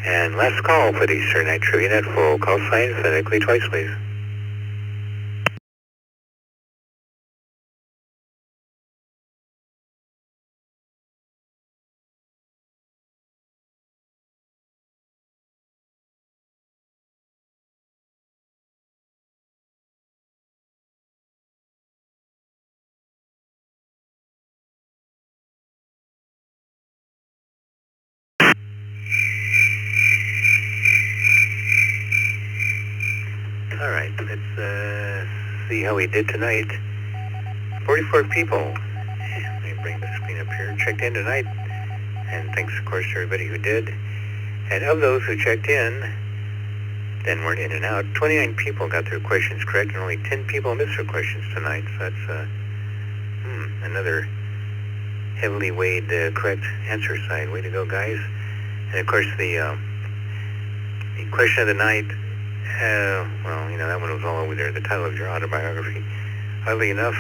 And last call for the Saturday Night Trivia Net. Full call sign phonetically twice, please. All right, let's see how we did tonight. 44 people. Let me bring the screen up here. Checked in tonight, and thanks, of course, to everybody who did. And of those who checked in, then weren't in and out, 29 people got their questions correct, and only 10 people missed their questions tonight. So that's another heavily weighed correct answer side. Way to go, guys. And of course, the question of the night, well, you know, that one was all over there, the title of your autobiography. Oddly enough,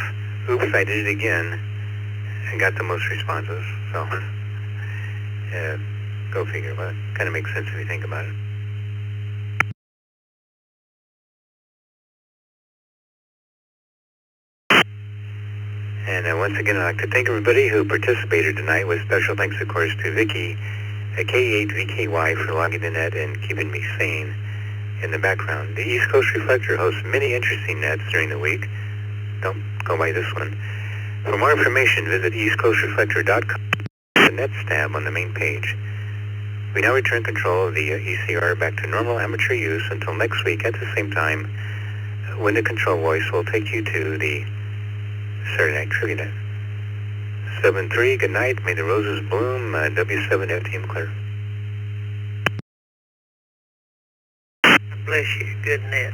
oops, I did it again, and got the most responses. So, go figure. But it kind of makes sense if you think about it. And once again, I'd like to thank everybody who participated tonight, with special thanks, of course, to Vicky, K8VKY, for logging the net and keeping me sane in the background. The East Coast Reflector hosts many interesting nets during the week. Don't go by this one. For more information, visit eastcoastreflector.com, the Nets tab on the main page. We now return control of the ECR back to normal amateur use until next week at the same time, when the control voice will take you to the Saturday Night Trivia Net. 7-3, good night. May the roses bloom. W7FTM clear. Bless you. Good net.